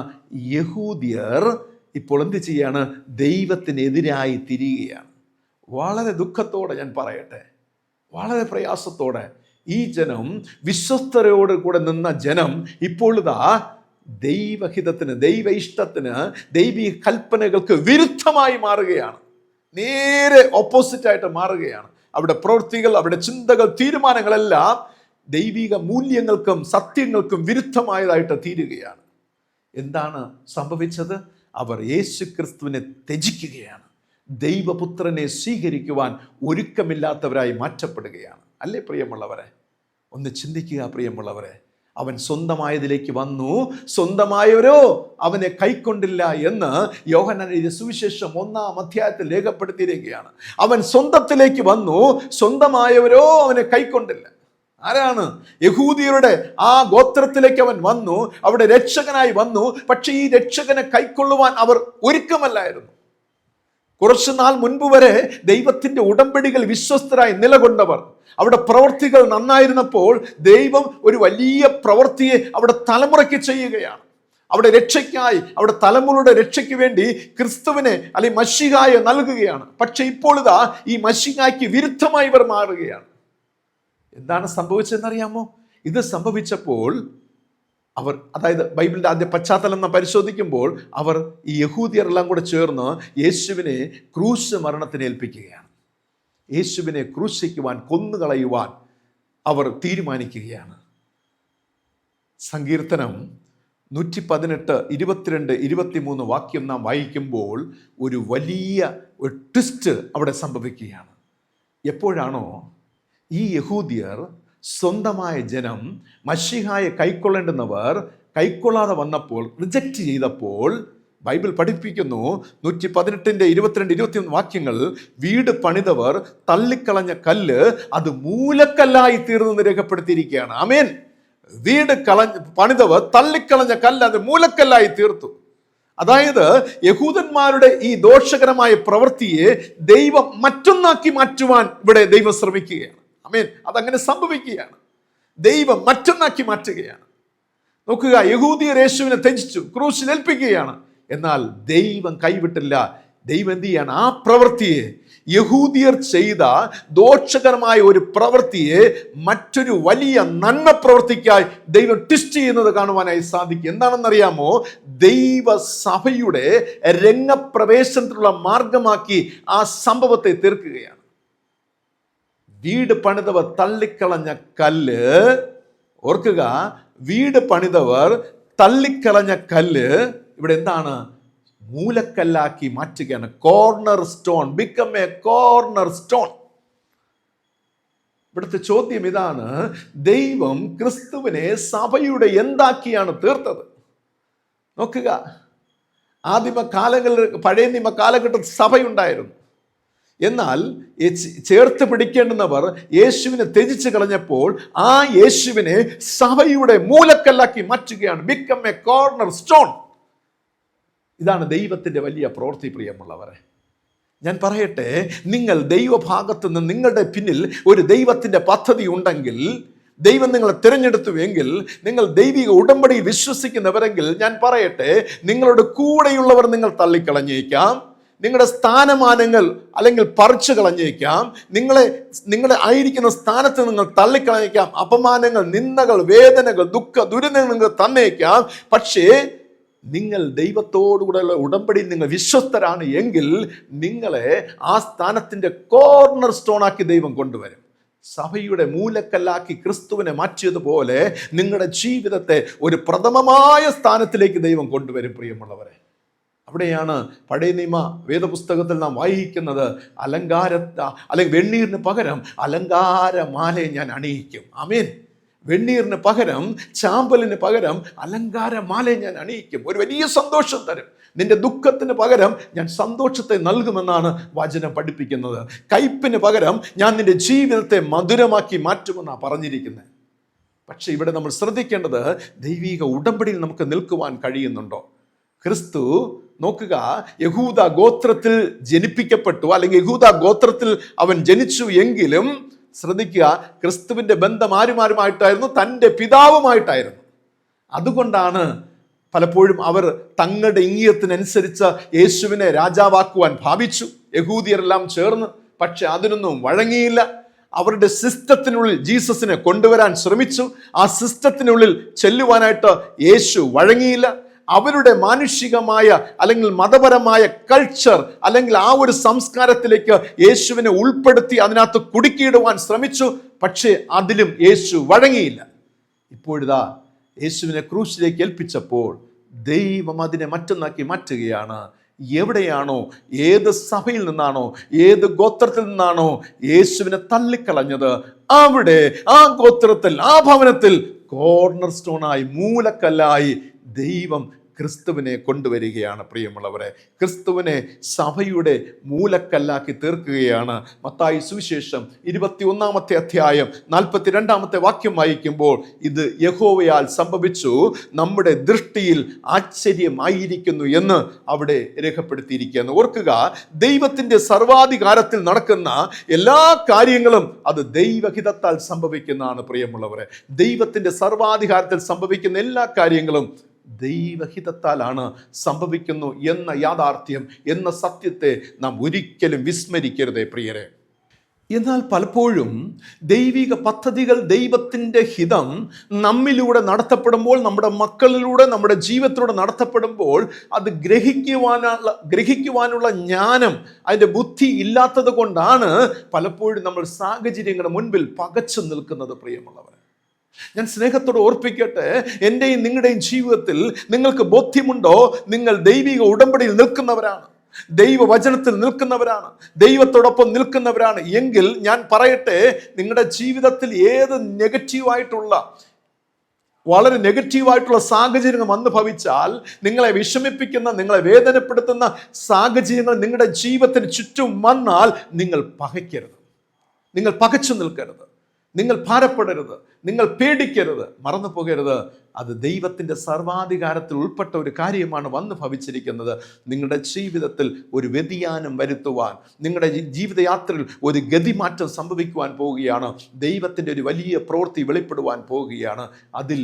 യഹൂദിയർ ഇപ്പോൾ എന്ത് ചെയ്യാണ്? ദൈവത്തിനെതിരായി തിരിയുകയാണ്. വളരെ ദുഃഖത്തോടെ ഞാൻ പറയട്ടെ, വളരെ പ്രയാസത്തോടെ ഈ ജനം, വിശ്വസ്തരോട് കൂടെ നിന്ന ജനം ഇപ്പോൾ ഇതാ ദൈവഹിതത്തിന്, ദൈവ ഇഷ്ടത്തിന്, ദൈവിക കൽപ്പനകൾക്ക് വിരുദ്ധമായി മാറുകയാണ്. നേരെ ഓപ്പോസിറ്റായിട്ട് മാറുകയാണ്. അവിടെ പ്രവൃത്തികൾ, അവിടെ ചിന്തകൾ, തീരുമാനങ്ങളെല്ലാം ദൈവിക മൂല്യങ്ങൾക്കും സത്യങ്ങൾക്കും വിരുദ്ധമായതായിട്ട് തീരുകയാണ്. എന്താണ് സംഭവിച്ചത്? അവർ യേശു ക്രിസ്തുവിനെ ത്യജിക്കുകയാണ്. ദൈവപുത്രനെ സ്വീകരിക്കുവാൻ ഒരുക്കമില്ലാത്തവരായി മാറ്റപ്പെടുകയാണ്. അല്ലേ പ്രിയമുള്ളവരെ? ഒന്ന് ചിന്തിക്കുക പ്രിയമുള്ളവരെ. അവൻ സ്വന്തമായതിലേക്ക് വന്നു, സ്വന്തമായവരോ അവനെ കൈക്കൊണ്ടില്ല എന്ന് യോഹന്നാൻ എഴുതിയ സുവിശേഷം 1-ാം അധ്യായത്തിൽ രേഖപ്പെടുത്തിയിരിക്കുകയാണ്. അവൻ സ്വന്തത്തിലേക്ക് വന്നു, സ്വന്തമായവരോ അവനെ കൈക്കൊണ്ടില്ല. ആരാണ്? യഹൂദിയരുടെ ആ ഗോത്രത്തിലേക്ക് അവൻ വന്നു, അവിടെ രക്ഷകനായി വന്നു. പക്ഷേ ഈ രക്ഷകനെ കൈക്കൊള്ളുവാൻ അവർ ഒരുക്കമല്ലായിരുന്നു. കുറച്ചു നാൾ മുൻപ് വരെ ദൈവത്തിൻ്റെ ഉടമ്പടികൾ വിശ്വസ്തരായി നിലകൊണ്ടവർ, അവിടെ പ്രവൃത്തികൾ നന്നായിരുന്നപ്പോൾ ദൈവം ഒരു വലിയ പ്രവൃത്തിയെ അവിടെ തലമുറയ്ക്ക് ചെയ്യുകയാണ്. അവിടെ രക്ഷയ്ക്കായി, അവിടെ തലമുറയുടെ രക്ഷയ്ക്ക് വേണ്ടി ക്രിസ്തുവിനെ അല്ലെങ്കിൽ മശിഹായെ നൽകുകയാണ്. പക്ഷെ ഇപ്പോൾ ഇതാ ഈ മശിഹായ്ക്ക് വിരുദ്ധമായി ഇവർ മാറുകയാണ്. എന്താണ് സംഭവിച്ചതെന്നറിയാമോ? ഇത് സംഭവിച്ചപ്പോൾ അവർ, അതായത് ബൈബിളിൻ്റെ ആദ്യ പശ്ചാത്തലം പരിശോധിക്കുമ്പോൾ, അവർ ഈ യഹൂദിയരെല്ലാം കൂടെ ചേർന്ന് യേശുവിനെ ക്രൂശ് മരണത്തിന് ഏൽപ്പിക്കുകയാണ്. യേശുവിനെ ക്രൂശിക്കുവാൻ, കൊന്നുകളയുവാൻ അവർ തീരുമാനിക്കുകയാണ്. സങ്കീർത്തനം 118, 22, 23 വാക്യം നാം വായിക്കുമ്പോൾ ഒരു വലിയ ട്വിസ്റ്റ് അവിടെ സംഭവിക്കുകയാണ്. എപ്പോഴാണോ ഈ യഹൂദിയർ, സ്വന്തമായ ജനം, മശിഹായെ കൈക്കൊള്ളേണ്ടുന്നവർ കൈക്കൊള്ളാതെ വന്നപ്പോൾ, റിജക്റ്റ് ചെയ്തപ്പോൾ, ബൈബിൾ പഠിപ്പിക്കുന്നു 118, 22, 23 വാക്യങ്ങൾ, വീട് പണിതവർ തള്ളിക്കളഞ്ഞ കല്ല് അത് മൂലക്കല്ലായി തീർന്നെന്ന് രേഖപ്പെടുത്തിയിരിക്കുകയാണ്. ആമേൻ. വീട് പണിതവർ തള്ളിക്കളഞ്ഞ കല്ല് അത് മൂലക്കല്ലായി തീർത്തു. അതായത് യഹൂദന്മാരുടെ ഈ ദോഷകരമായ പ്രവൃത്തിയെ ദൈവം മറ്റൊന്നാക്കി മാറ്റുവാൻ ഇവിടെ ദൈവം ശ്രമിക്കുകയാണ്. ആമേൻ. അതങ്ങനെ സംഭവിക്കുകയാണ്. ദൈവം മറ്റൊന്നാക്കി മാറ്റുകയാണ്. നോക്കുക, യഹൂദിയർ യേശുവിനെ ത്യജിച്ചു, ക്രൂശിൽ ഏൽപ്പിക്കുകയാണ്. എന്നാൽ ദൈവം കൈവിട്ടില്ല. ദൈവം എന്ത് ചെയ്യാണ്? ആ പ്രവൃത്തിയെ, യഹൂദിയർ ചെയ്ത ദോഷകരമായ ഒരു പ്രവൃത്തിയെ മറ്റൊരു വലിയ നന്മ പ്രവൃത്തിക്കായി ദൈവം ട്വിസ്റ്റ് ചെയ്യുന്നത് കാണുവാനായി സാധിക്കും. എന്താണെന്നറിയാമോ? ദൈവസഭയുടെ രംഗപ്രവേശനത്തിനുള്ള മാർഗമാക്കി ആ സംഭവത്തെ തീർക്കുകയാണ്. വീട് പണിതവർ തള്ളിക്കളഞ്ഞ കല്ല്, ഓർക്കുക, വീട് പണിതവർ തള്ളിക്കളഞ്ഞ കല്ല് ഇവിടെ എന്താണ്? മൂലക്കല്ലാക്കി മാറ്റുകയാണ്. Corner stone, become A corner stone. ഇവിടുത്തെ ചോദ്യം ഇതാണ്, ദൈവം ക്രിസ്തുവിനെ സഭയുടെ എന്താക്കിയാണ് തീർത്തത്? നോക്കുക, ആദിമ കാലങ്ങളിൽ, പഴയ നിയമ കാലഘട്ടത്തിൽ സഭയുണ്ടായിരുന്നു. എന്നാൽ ചേർത്ത് പിടിക്കേണ്ടുന്നവർ യേശുവിനെ ത്യജിച്ച് കളഞ്ഞപ്പോൾ ആ യേശുവിനെ സഭയുടെ മൂലക്കല്ലാക്കി മാറ്റുകയാണ്. Become A corner stone. ഇതാണ് ദൈവത്തിന്റെ വലിയ പ്രവൃത്തി. പ്രിയമുള്ളവരെ, ഞാൻ പറയട്ടെ, നിങ്ങൾ ദൈവഭാഗത്ത് നിന്ന് നിങ്ങളുടെ പിന്നിൽ ഒരു ദൈവത്തിന്റെ പദ്ധതി ഉണ്ടെങ്കിൽ, ദൈവം നിങ്ങളെ തിരഞ്ഞെടുത്തുവെങ്കിൽ, നിങ്ങൾ ദൈവിക ഉടമ്പടിയിൽ വിശ്വസിക്കുന്നവരെങ്കിൽ, ഞാൻ പറയട്ടെ, നിങ്ങളുടെ കൂടെയുള്ളവർ നിങ്ങൾ തള്ളിക്കളഞ്ഞേക്കാം, നിങ്ങളുടെ സ്ഥാനമാനങ്ങൾ അല്ലെങ്കിൽ പറിച്ചു കളഞ്ഞേക്കാം, നിങ്ങളെ ആയിരിക്കുന്ന സ്ഥാനത്ത് നിങ്ങൾ തള്ളിക്കളഞ്ഞേക്കാം, അപമാനങ്ങൾ, നിന്ദകൾ, വേദനകൾ, ദുരിതങ്ങൾ നിങ്ങൾ തന്നേക്കാം. പക്ഷേ നിങ്ങൾ ദൈവത്തോടുകൂടെയുള്ള ഉടമ്പടിയിൽ നിങ്ങൾ വിശ്വസ്തരാണ് എങ്കിൽ നിങ്ങളെ ആ സ്ഥാനത്തിന്റെ കോർണർ സ്റ്റോൺ ആക്കി ദൈവം കൊണ്ടുവരും. സഭയുടെ മൂലക്കല്ലാക്കി ക്രിസ്തുവിനെ മാറ്റിയതുപോലെ നിങ്ങളുടെ ജീവിതത്തെ ഒരു പ്രഥമമായ സ്ഥാനത്തിലേക്ക് ദൈവം കൊണ്ടുവരും. പ്രിയമുള്ളവരെ, അവിടെയാണ് പഴയ നിയമ വേദപുസ്തകത്തിൽ നാം വായിക്കുന്നത്, അല്ലെങ്കിൽ വെണ്ണീറിന് പകരം അലങ്കാരമാലയെ ഞാൻ അണിയിക്കും. ആമേൻ. വെണ്ണീറിന് പകരം, ചാമ്പലിന് പകരം അലങ്കാരമാലയെ ഞാൻ അണിയിക്കും. ഒരു വലിയ സന്തോഷം തരും. നിന്റെ ദുഃഖത്തിന് പകരം ഞാൻ സന്തോഷത്തെ നൽകുമെന്നാണ് വചനം പഠിപ്പിക്കുന്നത്. കയ്പിന് പകരം ഞാൻ നിന്റെ ജീവിതത്തെ മധുരമാക്കി മാറ്റുമെന്നാണ് പറഞ്ഞിരിക്കുന്നത്. പക്ഷെ ഇവിടെ നമ്മൾ ശ്രദ്ധിക്കേണ്ടത്, ദൈവിക ഉടമ്പടിയിൽ നമുക്ക് നിൽക്കുവാൻ കഴിയുന്നുണ്ടോ? ക്രിസ്തു, നോക്കുക, യഹൂദ ഗോത്രത്തിൽ ജനിപ്പിക്കപ്പെട്ടു, അല്ലെങ്കിൽ യഹൂദ ഗോത്രത്തിൽ അവൻ ജനിച്ചു എങ്കിലും ശ്രദ്ധിക്കുക, ക്രിസ്തുവിന്റെ ബന്ധം ആരുമാരുമായിട്ടായിരുന്നു? തൻ്റെ പിതാവുമായിട്ടായിരുന്നു. അതുകൊണ്ടാണ് പലപ്പോഴും അവർ തങ്ങളുടെ ഇംഗിതത്തിനനുസരിച്ച് യേശുവിനെ രാജാവാക്കുവാൻ ഭാവിച്ചു, യഹൂദിയരെല്ലാം ചേർന്ന്. പക്ഷെ അതിനൊന്നും വഴങ്ങിയില്ല. അവരുടെ സിസ്റ്റത്തിനുള്ളിൽ ജീസസിനെ കൊണ്ടുവരാൻ ശ്രമിച്ചു. ആ സിസ്റ്റത്തിനുള്ളിൽ ചെല്ലുവാനായിട്ട് യേശു വഴങ്ങിയില്ല. അവരുടെ മാനുഷികമായ അല്ലെങ്കിൽ മതപരമായ കൾച്ചർ അല്ലെങ്കിൽ ആ ഒരു സംസ്കാരത്തിലേക്ക് യേശുവിനെ ഉൾപ്പെടുത്തി അതിനകത്ത് കുടുക്കിയിടുവാൻ ശ്രമിച്ചു. പക്ഷേ അതിലും യേശു വഴങ്ങിയില്ല. ഇപ്പോഴിതാ യേശുവിനെ ക്രൂശിലേക്ക് ഏൽപ്പിച്ചപ്പോൾ ദൈവം അതിനെ മറ്റൊന്നാക്കി മാറ്റുകയാണ്. എവിടെയാണോ, ഏത് സഭയിൽ നിന്നാണോ, ഏത് ഗോത്രത്തിൽ നിന്നാണോ യേശുവിനെ തള്ളിക്കളഞ്ഞത്, അവിടെ ആ ഗോത്രത്തിൽ, ആ ഭവനത്തിൽ കോർണർ സ്റ്റോണായി, മൂലക്കല്ലായി ദൈവം ക്രിസ്തുവിനെ കൊണ്ടുവരികയാണ്. പ്രിയമുള്ളവരെ, ക്രിസ്തുവിനെ സഭയുടെ മൂലക്കല്ലാക്കി തീർക്കുകയാണ്. മത്തായി സുവിശേഷം 21 അധ്യായം 42 വാക്യം വായിക്കുമ്പോൾ, ഇത് യഹോവയാൽ സംഭവിച്ചു, നമ്മുടെ ദൃഷ്ടിയിൽ ആശ്ചര്യമായിരിക്കുന്നു എന്ന് അവിടെ രേഖപ്പെടുത്തിയിരിക്കുകയാണ്. ഓർക്കുക, ദൈവത്തിന്റെ സർവാധികാരത്തിൽ നടക്കുന്ന എല്ലാ കാര്യങ്ങളും അത് ദൈവഹിതത്താൽ സംഭവിക്കുന്നതാണ്. പ്രിയമുള്ളവരെ, ദൈവത്തിന്റെ സർവാധികാരത്തിൽ സംഭവിക്കുന്ന എല്ലാ കാര്യങ്ങളും ദൈവഹിതത്താലാണ് സംഭവിക്കുന്നു എന്ന യാഥാർത്ഥ്യം, എന്ന സത്യത്തെ നാം ഒരിക്കലും വിസ്മരിക്കരുതേ പ്രിയരെ. എന്നാൽ പലപ്പോഴും ദൈവിക പദ്ധതികൾ, ദൈവത്തിൻ്റെ ഹിതം നമ്മിലൂടെ നടത്തപ്പെടുമ്പോൾ, നമ്മുടെ മക്കളിലൂടെ, നമ്മുടെ ജീവിതത്തിലൂടെ നടത്തപ്പെടുമ്പോൾ അത് ഗ്രഹിക്കുവാനുള്ള ജ്ഞാനം, അതിൻ്റെ ബുദ്ധി ഇല്ലാത്തത് കൊണ്ടാണ് പലപ്പോഴും നമ്മൾ സാഹചര്യങ്ങളുടെ മുൻപിൽ പകച്ചു നിൽക്കുന്നത്. പ്രിയമുള്ളവർ, ഞാൻ സ്നേഹത്തോട് ഓർപ്പിക്കട്ടെ, എൻ്റെയും നിങ്ങളുടെയും ജീവിതത്തിൽ നിങ്ങൾക്ക് ബോധ്യമുണ്ടോ? നിങ്ങൾ ദൈവിക ഉടമ്പടിയിൽ നിൽക്കുന്നവരാണ്, ദൈവവചനത്തിൽ നിൽക്കുന്നവരാണ്, ദൈവത്തോടൊപ്പം നിൽക്കുന്നവരാണ് എങ്കിൽ ഞാൻ പറയട്ടെ, നിങ്ങളുടെ ജീവിതത്തിൽ ഏത് വളരെ നെഗറ്റീവായിട്ടുള്ള സാഹചര്യങ്ങൾ വന്നു ഭവിച്ചാൽ, നിങ്ങളെ വിഷമിപ്പിക്കുന്ന, നിങ്ങളെ വേദനപ്പെടുത്തുന്ന സാഹചര്യങ്ങൾ നിങ്ങളുടെ ജീവിതത്തിന് ചുറ്റും വന്നാൽ, നിങ്ങൾ പകയ്ക്കരുത്, നിങ്ങൾ പകച്ചു നിൽക്കരുത്, നിങ്ങൾ ഭാരപ്പെടരുത്, നിങ്ങൾ പേടിക്കരുത്. മറന്നു പോകരുത്, അത് ദൈവത്തിൻ്റെ സർവാധികാരത്തിൽ ഉൾപ്പെട്ട ഒരു കാര്യമാണ് വന്നു ഭവിച്ചിരിക്കുന്നത്. നിങ്ങളുടെ ജീവിതത്തിൽ ഒരു വ്യതിയാനം വരുത്തുവാൻ, നിങ്ങളുടെ ജീവിതയാത്രയിൽ ഒരു ഗതിമാറ്റം സംഭവിക്കുവാൻ പോവുകയാണ്. ദൈവത്തിൻ്റെ ഒരു വലിയ പ്രവൃത്തി വെളിപ്പെടുവാൻ പോവുകയാണ്. അതിൽ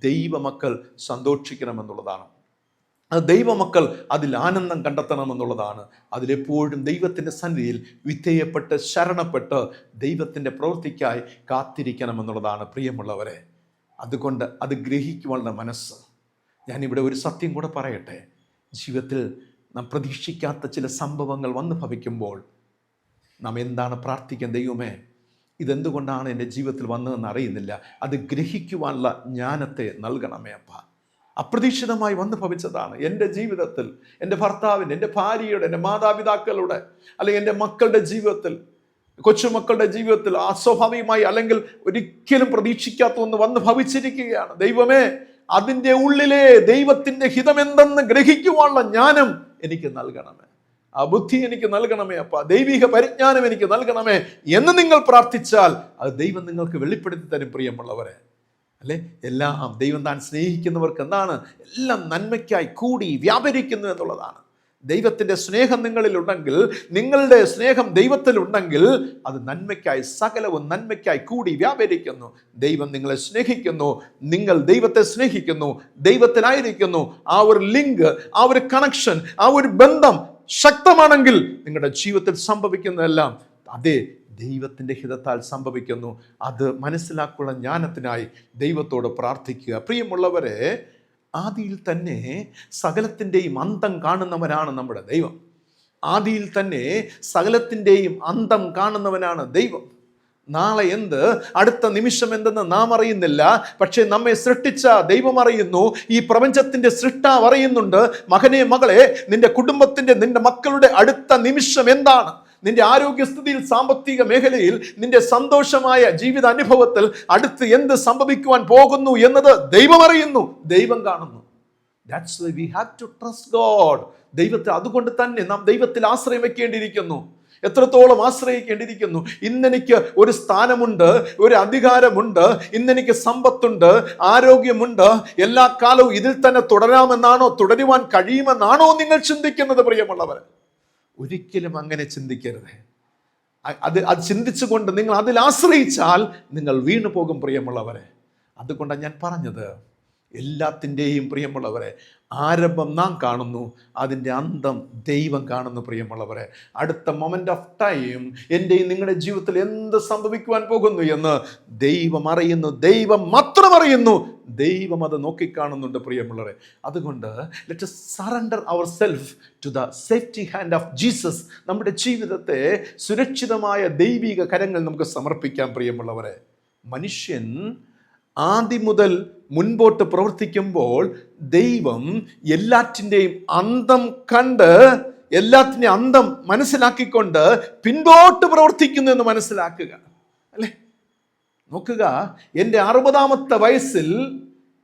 ദൈവമക്കൾ സന്തോഷിക്കണമെന്നുള്ളതാണ്. ദൈവമക്കൾ അതിൽ ആനന്ദം കണ്ടെത്തണമെന്നുള്ളതാണ്. അതിലെപ്പോഴും ദൈവത്തിൻ്റെ സന്നിധിയിൽ വിധേയപ്പെട്ട് ശരണപ്പെട്ട് ദൈവത്തിൻ്റെ പ്രവൃത്തിക്കായി കാത്തിരിക്കണമെന്നുള്ളതാണ്. പ്രിയമുള്ളവരെ, അതുകൊണ്ട് അത് ഗ്രഹിക്കുവാനുള്ള മനസ്സ്. ഞാനിവിടെ ഒരു സത്യം കൂടെ പറയട്ടെ. ജീവിതത്തിൽ നാം പ്രതീക്ഷിക്കാത്ത ചില സംഭവങ്ങൾ വന്നു ഭവിക്കുമ്പോൾ നാം എന്താണ് പ്രാർത്ഥിക്കാൻ? ദൈവമേ, ഇതെന്തുകൊണ്ടാണ് എൻ്റെ ജീവിതത്തിൽ വന്നതെന്ന് അറിയുന്നില്ല, അത് ഗ്രഹിക്കുവാനുള്ള ജ്ഞാനത്തെ നൽകണമേ അപ്പ. അപ്രതീക്ഷിതമായി വന്നു ഭവിച്ചതാണ് എൻ്റെ ജീവിതത്തിൽ, എൻ്റെ ഭർത്താവിൻ്റെ, എൻ്റെ ഭാര്യയുടെ, എൻ്റെ മാതാപിതാക്കളുടെ, അല്ലെങ്കിൽ എൻ്റെ മക്കളുടെ ജീവിതത്തിൽ കൊച്ചുമക്കളുടെ ജീവിതത്തിൽ അസ്വാഭാവികമായി അല്ലെങ്കിൽ ഒരിക്കലും പ്രതീക്ഷിക്കാത്ത ഒന്ന് വന്ന് ഭവിച്ചിരിക്കുകയാണ്. ദൈവമേ, അതിൻ്റെ ഉള്ളിലെ ദൈവത്തിൻ്റെ ഹിതമെന്തെന്ന് ഗ്രഹിക്കുവാനുള്ള ജ്ഞാനം എനിക്ക് നൽകണമേ, ആ ബുദ്ധി എനിക്ക് നൽകണമേ അപ്പ, ദൈവിക പരിജ്ഞാനം എനിക്ക് നൽകണമേ എന്ന് നിങ്ങൾ പ്രാർത്ഥിച്ചാൽ അത് ദൈവം നിങ്ങൾക്ക് വെളിപ്പെടുത്തി തരും പ്രിയമുള്ളവരെ. അല്ലെ, എല്ലാം ദൈവം താൻ സ്നേഹിക്കുന്നവർക്ക് എന്താണ്? എല്ലാം നന്മയ്ക്കായി കൂടി വ്യാപരിക്കുന്നു എന്നുള്ളതാണ്. ദൈവത്തിൻ്റെ സ്നേഹം നിങ്ങളിലുണ്ടെങ്കിൽ, നിങ്ങളുടെ സ്നേഹം ദൈവത്തിലുണ്ടെങ്കിൽ അത് നന്മയ്ക്കായി, സകലവും നന്മയ്ക്കായി കൂടി വ്യാപരിക്കുന്നു. ദൈവം നിങ്ങളെ സ്നേഹിക്കുന്നു, നിങ്ങൾ ദൈവത്തെ സ്നേഹിക്കുന്നു, ദൈവത്തിലായിരിക്കുന്നു. ആ ഒരു ലിങ്ക്, ആ ഒരു കണക്ഷൻ, ആ ഒരു ബന്ധം ശക്തമാണെങ്കിൽ നിങ്ങളുടെ ജീവിതത്തിൽ സംഭവിക്കുന്നതെല്ലാം അതേ ദൈവത്തിൻ്റെ ഹിതത്താൽ സംഭവിക്കുന്നു. അത് മനസ്സിലാക്കുള്ള ജ്ഞാനത്തിനായി ദൈവത്തോട് പ്രാർത്ഥിക്കുക. പ്രിയമുള്ളവരെ, ആദിയിൽ തന്നെ സകലത്തിൻ്റെയും അന്തം കാണുന്നവനാണ് നമ്മുടെ ദൈവം. ആദിയിൽ തന്നെ സകലത്തിൻ്റെയും അന്തം കാണുന്നവനാണ് ദൈവം. നാളെ എന്ത്, അടുത്ത നിമിഷം എന്തെന്ന് നാം അറിയുന്നില്ല. പക്ഷേ നമ്മെ സൃഷ്ടിച്ച ദൈവം അറിയുന്നു. ഈ പ്രപഞ്ചത്തിന്റെ സൃഷ്ടാവ് അറിയുന്നുണ്ട്. മകനെ, മകളെ, നിന്റെ കുടുംബത്തിന്റെ, നിന്റെ മക്കളുടെ അടുത്ത നിമിഷം എന്താണ്? നിന്റെ ആരോഗ്യസ്ഥിതിയിൽ, സാമ്പത്തിക മേഖലയിൽ, നിന്റെ സന്തോഷമായ ജീവിത അനുഭവത്തിൽ അടുത്ത് എന്ത് സംഭവിക്കുവാൻ പോകുന്നു എന്നത് ദൈവം അറിയുന്നു, ദൈവം കാണുന്നു. That's why we have to trust God. ദൈവത്തെ, അതുകൊണ്ട് തന്നെ നാം ദൈവത്തിൽ ആശ്രയം വെക്കേണ്ടിയിരിക്കുന്നു. എത്രത്തോളം ആശ്രയിക്കേണ്ടിയിരിക്കുന്നു. ഇന്നെനിക്ക് ഒരു സ്ഥാനമുണ്ട്, ഒരു അധികാരമുണ്ട്, ഇന്നെനിക്ക് സമ്പത്തുണ്ട്, ആരോഗ്യമുണ്ട്, എല്ലാ കാലവും ഇതിൽ തന്നെ തുടരാമെന്നാണോ, തുടരുവാൻ കഴിയുമെന്നാണോ നിങ്ങൾ ചിന്തിക്കുന്നത് പ്രിയമുള്ളവർ? ഒരിക്കലും അങ്ങനെ ചിന്തിക്കരുത്. അത് ചിന്തിച്ചുകൊണ്ട് നിങ്ങൾ അതിൽ ആശ്രയിച്ചാൽ നിങ്ങൾ വീണു പോകും പ്രിയമുള്ളവരെ. അതുകൊണ്ടാണ് ഞാൻ പറഞ്ഞത്, എല്ലാത്തിൻ്റെയും പ്രിയമുള്ളവരെ ആരംഭം നാം കാണുന്നു, അതിൻ്റെ അന്തം ദൈവം കാണുന്നു പ്രിയമുള്ളവരെ. അടുത്ത മൊമെന്റ് ഓഫ് ടൈം എൻ്റെയും നിങ്ങളുടെ ജീവിതത്തിൽ എന്ത് സംഭവിക്കുവാൻ പോകുന്നു എന്ന് ദൈവം അറിയുന്നു, ദൈവം മാത്രം അറിയുന്നു, ദൈവം അത് നോക്കിക്കാണുന്നുണ്ട് പ്രിയമുള്ളവരെ. അതുകൊണ്ട് let us surrender ourselves to the safety hand of Jesus. നമ്മുടെ ജീവിതത്തെ സുരക്ഷിതമായ ദൈവിക കരങ്ങൾ നമുക്ക് സമർപ്പിക്കാം പ്രിയമുള്ളവരെ. മനുഷ്യൻ ആദ്യം മുതൽ മുൻപോട്ട് പ്രവർത്തിക്കുമ്പോൾ ദൈവം എല്ലാറ്റിൻ്റെയും അന്തം കണ്ട്, എല്ലാത്തിൻ്റെയും അന്തം മനസ്സിലാക്കിക്കൊണ്ട് പിൻപോട്ട് പ്രവർത്തിക്കുന്നു എന്ന് മനസ്സിലാക്കുക. അല്ലേ, നോക്കുക, എൻ്റെ 60-ാമത്തെ വയസ്സിൽ